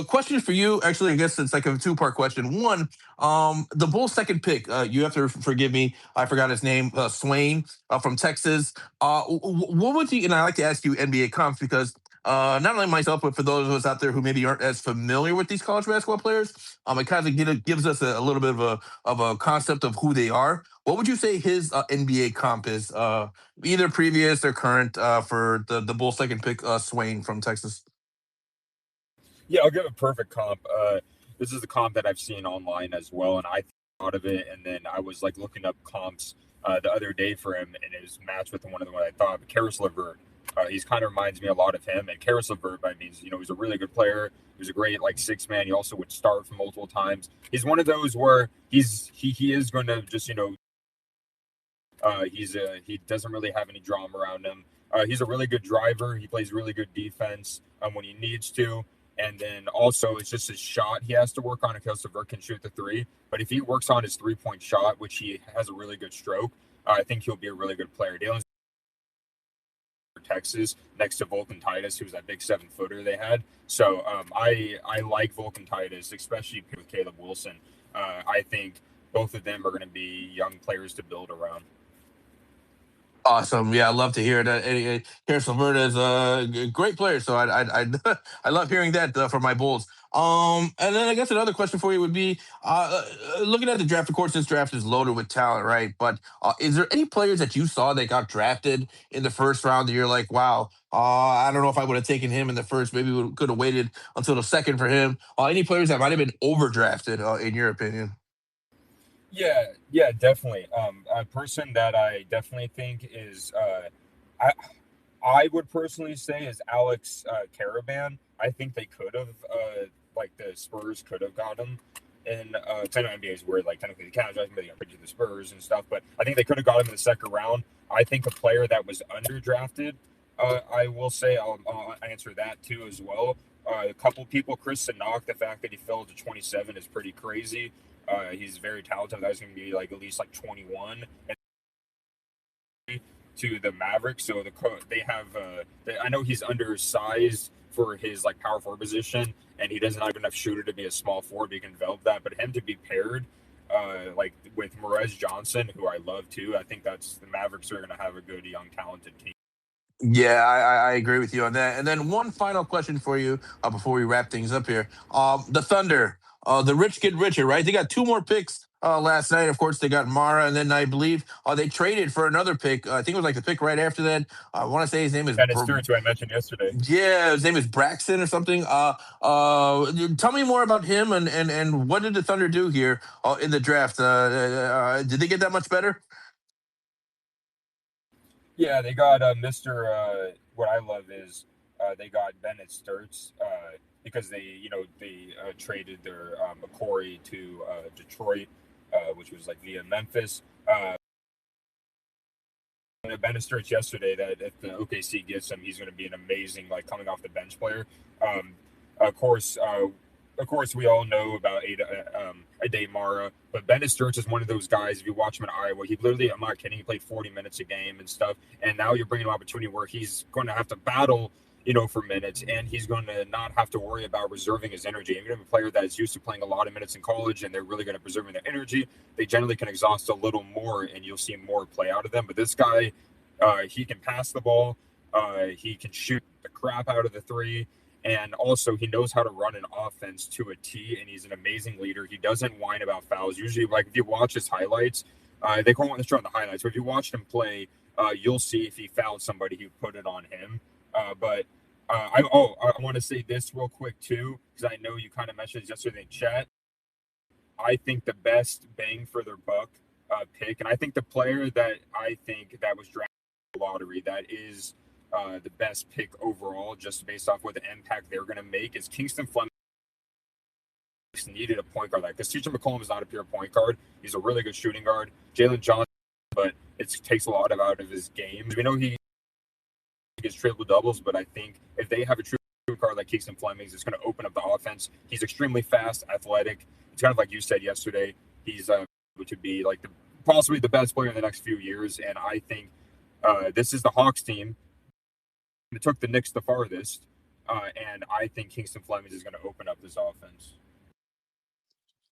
question for you, actually, I guess it's like a 2-part question. One, the Bulls' second pick, you have to forgive me, I forgot his name, Swain from Texas. What would you, and I like to ask you NBA comps because not only myself, but for those of us out there who maybe aren't as familiar with these college basketball players, it kind of gives us a little bit of a concept of who they are. What would you say his NBA comp is, either previous or current, for the Bulls' second pick, Swain from Texas? Yeah, I'll give a perfect comp. This is the comp that I've seen online as well, and I thought of it, and then I was like looking up comps the other day for him, and it was matched with one of the ones I thought. But Karis LeVert, he's kind of reminds me a lot of him. And Karis LeVert, by means, he's a really good player. He was a great like 6-man. He also would start for multiple times. He's one of those where he is going to just he doesn't really have any drama around him. He's a really good driver. He plays really good defense when he needs to. And then also, it's just his shot he has to work on. Because LeVert can shoot the 3, but if he works on his 3-point shot, which he has a really good stroke, I think he'll be a really good player. Dalen's Texas next to Vulcan Titus, who's that big 7-footer they had. So I like Vulcan Titus, especially with Caleb Wilson. I think both of them are going to be young players to build around. Awesome. Yeah, I love to hear that. Karis LeVert is a great player, so I love hearing that from my Bulls. And then I guess another question for you would be, looking at the draft. Of course, this draft is loaded with talent, right? But is there any players that you saw that got drafted in the first round that you're like, wow, I don't know if I would have taken him in the first. Maybe we could have waited until the second for him. Any players that might have been overdrafted, in your opinion? Yeah, definitely. A person that I definitely think is, I would personally say is Alex Caravan. I think they could have, like the Spurs could have got him. And I know NBA is weird, like technically the Cavs, but they got rid of the Spurs and stuff. But I think they could have got him in the second round. I think a player that was underdrafted, I will say, I'll answer that too as well. A couple people, Chris Sanock, the fact that he fell to 27 is pretty crazy. He's very talented. That's going to be like at least like 21 to the Mavericks. So they have. I know he's undersized for his like power forward position, and he doesn't have enough shooter to be a small forward. He can develop that, but him to be paired like with Morez Johnson, who I love too. I think that's the Mavericks are going to have a good young talented team. Yeah, I agree with you on that. And then one final question for you before we wrap things up here. The Thunder, the rich get richer, right? They got 2 more picks last night. Of course, they got Mara, and then I believe they traded for another pick. I think it was like the pick right after that. I want to say his name is. That is true, who I mentioned yesterday. Yeah, his name is Braxton or something. Tell me more about him and what did the Thunder do here in the draft? Did they get that much better? Yeah, they got Mr. What I love is they got Bennett Sturts because they traded their McCory to Detroit, which was like via Memphis. Bennett Sturts yesterday that if the OKC gets him, he's going to be an amazing like coming off the bench player. Of course, of course, we all know about Ade Mara, but Bennett Sturts is one of those guys. If you watch him in Iowa, he literally, I'm not kidding, he played 40 minutes a game and stuff. And now you're bringing an opportunity where he's going to have to battle, for minutes, and he's going to not have to worry about reserving his energy. Even if a player that is used to playing a lot of minutes in college and they're really going to preserve their energy, they generally can exhaust a little more, and you'll see more play out of them. But this guy, he can pass the ball, he can shoot the crap out of the three. And also, he knows how to run an offense to a T, and he's an amazing leader. He doesn't whine about fouls. Usually, like if you watch his highlights, they call it on the highlights. But if you watched him play, you'll see if he fouled somebody, he put it on him. I want to say this real quick too, because I know you kind of mentioned this yesterday in chat. I think the best bang for their buck pick, and I think the player that I think that was drafted in the lottery that is the best pick overall, just based off what the impact they're going to make, is Kingston Fleming. Needed a point guard because Teacher McCollum is not a pure point guard. He's a really good shooting guard. Jalen Johnson, but it takes a lot out of his game. We know he gets triple doubles, but I think if they have a true guard like Kingston Fleming, it's going to open up the offense. He's extremely fast, athletic. It's kind of like you said yesterday. He's to be like possibly the best player in the next few years, and I think this is the Hawks team. It took the Knicks the farthest, and I think Kingston Fleming is going to open up this offense.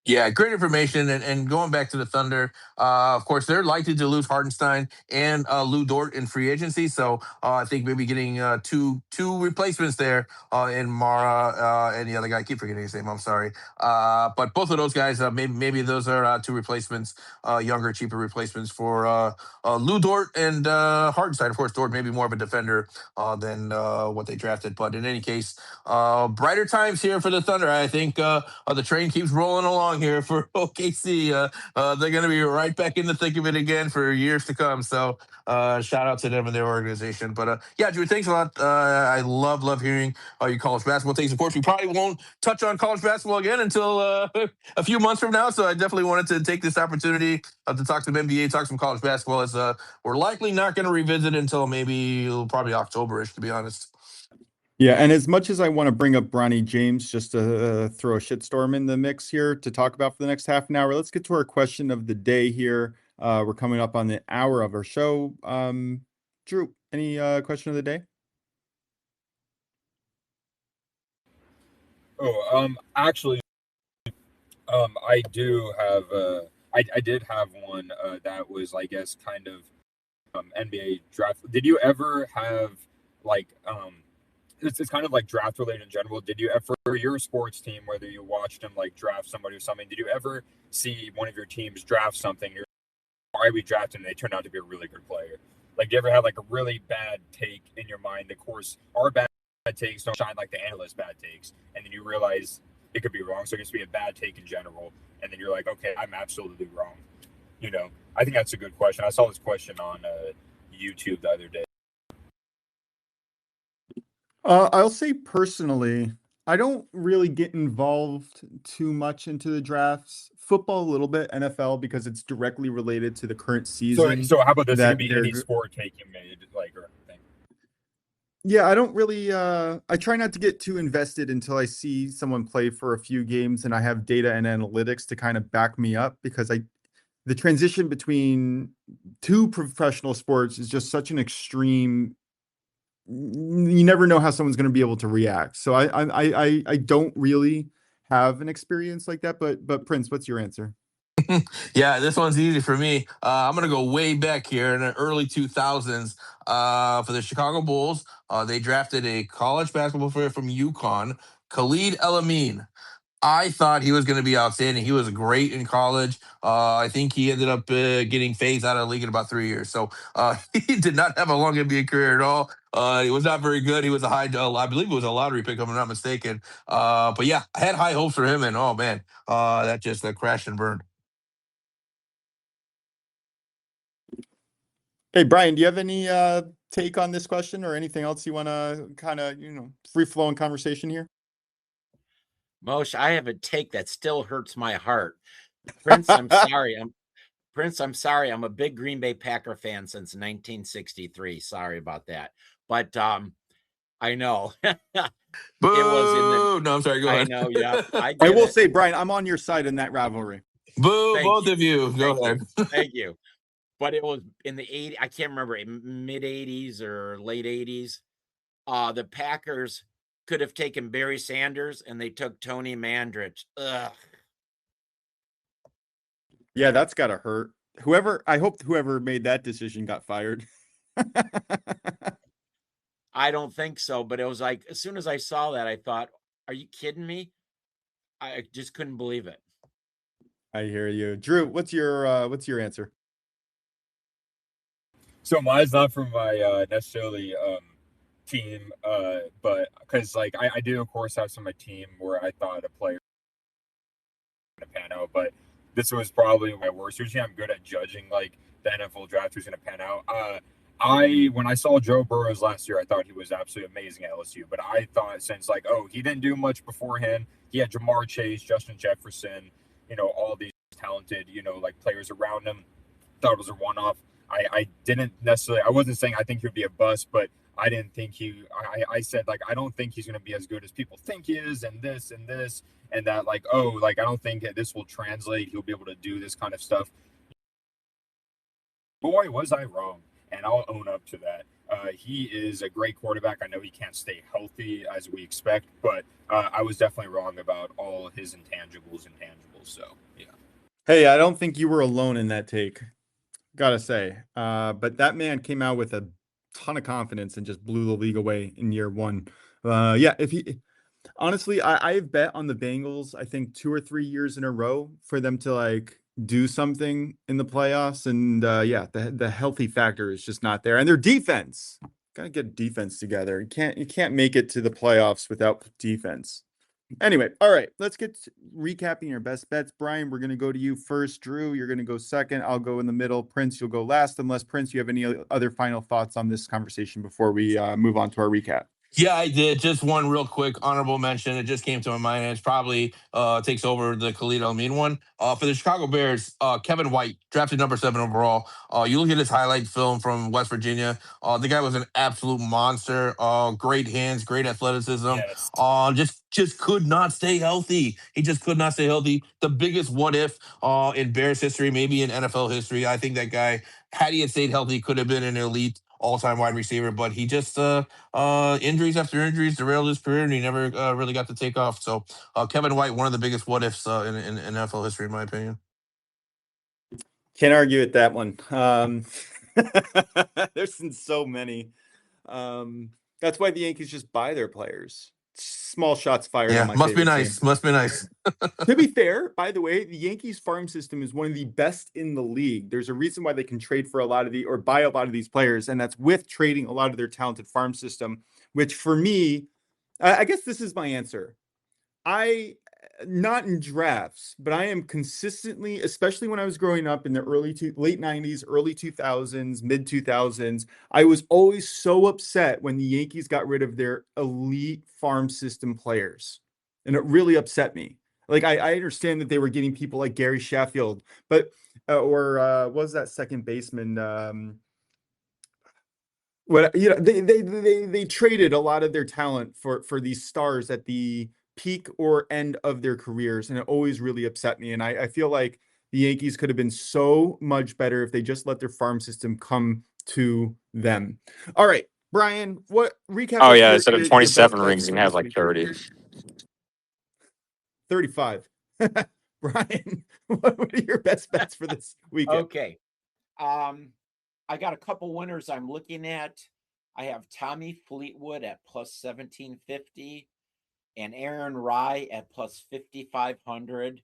Yeah, great information. And going back to the Thunder, of course, they're likely to lose Hartenstein and Lou Dort in free agency. So I think maybe getting two replacements there in Mara and the other guy. I keep forgetting his name. I'm sorry. But both of those guys, maybe those are two replacements, younger, cheaper replacements for Lou Dort and Hartenstein. Of course, Dort maybe more of a defender than what they drafted. But in any case, brighter times here for the Thunder. I think the train keeps rolling along here for OKC. They're going to be right back in the thick of it again for years to come. So shout out to them and their organization. But yeah, Drew, thanks a lot. I love hearing your college basketball takes. Of course, we probably won't touch on college basketball again until a few months from now. So I definitely wanted to take this opportunity to talk some NBA, talk some college basketball. As we're likely not going to revisit until probably October-ish, to be honest. Yeah, and as much as I want to bring up Bronny James just to throw a shitstorm in the mix here to talk about for the next half an hour, let's get to our question of the day here. We're coming up on the hour of our show. Drew, any question of the day? Actually, I do have. I did have one that was, I guess, kind of NBA draft. Did you ever have it's kind of like draft related in general. Did you ever, for your sports team, whether you watched them draft somebody or something, did you ever see one of your teams draft something? Why we drafted and they turned out to be a really good player? Like, do you ever have a really bad take in your mind? Of course, our bad takes don't shine like the analyst's bad takes, and then you realize it could be wrong. So it gets to be a bad take in general, and then you're like, okay, I'm absolutely wrong. I think that's a good question. I saw this question on YouTube the other day. I'll say personally, I don't really get involved too much into the drafts. Football a little bit, NFL because it's directly related to the current season. So how about this? It could be any sport take you made, or anything. Yeah, I don't really. I try not to get too invested until I see someone play for a few games and I have data and analytics to kind of back me up, because the transition between two professional sports is just such an extreme. You never know how someone's going to be able to react. So I don't really have an experience like that. But Prince, what's your answer? Yeah, this one's easy for me. I'm going to go way back here in the early 2000s for the Chicago Bulls. They drafted a college basketball player from UConn, Khalid El-Amin. I thought he was going to be outstanding. He was great in college. I think he ended up getting phased out of the league in about 3 years. So he did not have a long NBA career at all. He was not very good. He was I believe it was a lottery pick, if I'm not mistaken. But yeah, I had high hopes for him, and oh man, that crashed and burned. Hey, Brian, do you have any take on this question or anything else you want to kind of, free flowing conversation here? Moshe, I have a take that still hurts my heart. Prince, I'm sorry. I'm sorry. I'm a big Green Bay Packer fan since 1963. Sorry about that. But I know. Boo! It was in the. No, I'm sorry. Go I ahead. know. Yeah, I I get will it. say, Brian, I'm on your side in that rivalry. Boo! Thank Both you. of you. Go Thank ahead. you. Thank you. But it was in the 80s. I can't remember, mid 80s or late 80s. The Packers could have taken Barry Sanders and they took Tony Mandrich. Ugh. Yeah, that's gotta hurt. I hope whoever made that decision got fired. I don't think so, but it was like as soon as I saw that, I thought, "Are you kidding me?" I just couldn't believe it. I hear you. Drew, what's your answer? So mine's not from my necessarily team, but because like I do of course have some of my team where I thought a player going to pan out, but this was probably my worst. Usually I'm good at judging like the NFL draft who's going to pan out. When I saw Joe Burrows last year, I thought he was absolutely amazing at LSU. But I thought since like, oh, he didn't do much beforehand. He had Jamar Chase, Justin Jefferson, all these talented, like players around him. Thought it was a one-off. I didn't necessarily. I wasn't saying I think he would be a bust, but I didn't think he. I said like I don't think he's going to be as good as people think he is, and this and this and that. Like I don't think this will translate. He'll be able to do this kind of stuff. Boy, was I wrong. And I'll own up to that. He is a great quarterback. I know he can't stay healthy as we expect, but I was definitely wrong about all his intangibles. So, yeah. Hey, I don't think you were alone in that take. Gotta say. But that man came out with a ton of confidence and just blew the league away in year one. Yeah, honestly, I've bet on the Bengals, I think 2 or 3 years in a row for them to like do something in the playoffs. And yeah, the healthy factor is just not there. And their defense, gotta get defense together. You can't make it to the playoffs without defense. Anyway, all right, let's get recapping your best bets. Brian, we're gonna go to you first. Drew, you're gonna go second. I'll go in the middle. Prince, you'll go last. Unless Prince, you have any other final thoughts on this conversation before we move on to our recap. Yeah, I did. Just one real quick honorable mention. It just came to my mind, and it's probably takes over the Khalid Amin one. For the Chicago Bears, Kevin White, drafted number 7 overall. You look at his highlight film from West Virginia. The guy was an absolute monster. Great hands, great athleticism. Yes. Just could not stay healthy. He just could not stay healthy. The biggest what if in Bears history, maybe in NFL history. I think that guy, had he had stayed healthy, could have been an elite all-time wide receiver, but he just injuries after injuries derailed his career, and he never really got to take off. So Kevin White, one of the biggest what ifs in NFL history, in my opinion. Can't argue with that one. There's been so many. That's why the Yankees just buy their players. Small shots fired. Yeah, on my must be favorite nice. team. Must be nice. To be fair, by the way, the Yankees farm system is one of the best in the league. There's a reason why they can trade for or buy a lot of these players, and that's with trading a lot of their talented farm system, which for me, I guess this is my answer. Not in drafts, but I am consistently, especially when I was growing up in the late 90s, early 2000s, mid 2000s, I was always so upset when the Yankees got rid of their elite farm system players. And it really upset me. Like I understand that they were getting people like Gary Sheffield, but what was that second baseman? They traded a lot of their talent for these stars at the peak or end of their careers, and it always really upset me. And I feel like the Yankees could have been so much better if they just let their farm system come to them. All right, Brian, what recap? Oh yeah, instead of 27 rings, you can have like 30. 35. Brian, what are your best bets for this weekend? Okay. I got a couple winners I'm looking at. I have Tommy Fleetwood at plus 1750 and Aaron Rye at plus 5,500.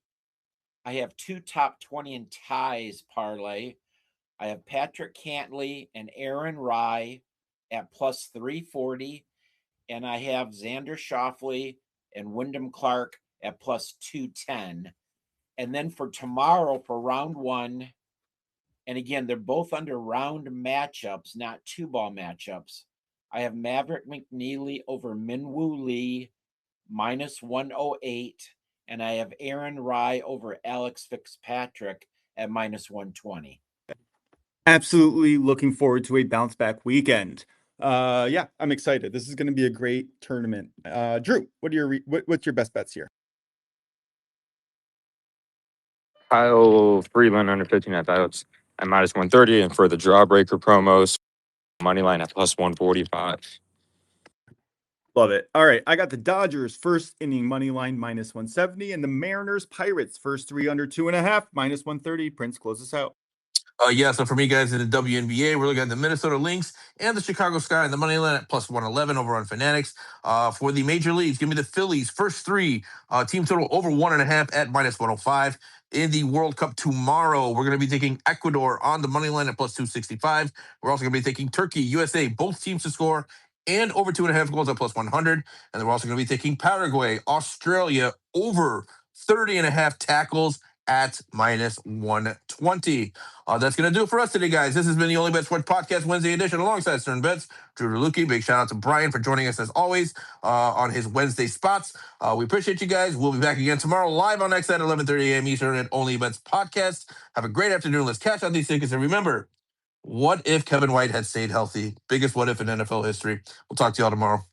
I have 2 top 20 in ties parlay. I have Patrick Cantley and Aaron Rye at plus 340. And I have Xander Schauffele and Wyndham Clark at plus 210. And then for tomorrow, for round 1, and again, they're both under round matchups, not 2-ball matchups. I have Maverick McNeely over Minwoo Lee, minus 108. And I have Aaron Rye over Alex Fitzpatrick at minus 120. Absolutely looking forward to a bounce back weekend. Yeah, I'm excited. This is going to be a great tournament. Drew, what's your best bets here? Kyle Freeland under 15.5 outs at -130, and for the Jawbreaker promos, money line at +145. Love it. All right, I got the Dodgers first inning money line -170, and the Mariners Pirates first 3 under 2.5 -130. Prince, close us out. So for me, guys, in the WNBA, we're looking at the Minnesota Lynx and the Chicago Sky and the money line at +111 over on Fanatics. For the major leagues, give me the Phillies first 3 team total over 1.5 at -105. In the World Cup tomorrow, we're going to be taking Ecuador on the money line at +265. We're also going to be taking Turkey, USA, both teams to score and over 2.5 goals at +100. And then we're also going to be taking Paraguay, Australia over 30.5 tackles at -120. That's going to do it for us today, guys. This has been the OnlyBets Sports Podcast Wednesday edition alongside Stern Bets. Drew DeLucchi. Big shout out to Brian for joining us as always on his Wednesday spots. We appreciate you guys. We'll be back again tomorrow live on X at 11:30 a.m. Eastern at OnlyBets Podcast. Have a great afternoon. Let's cash out these tickets. And remember, what if Kevin White had stayed healthy? Biggest what if in NFL history. We'll talk to y'all tomorrow.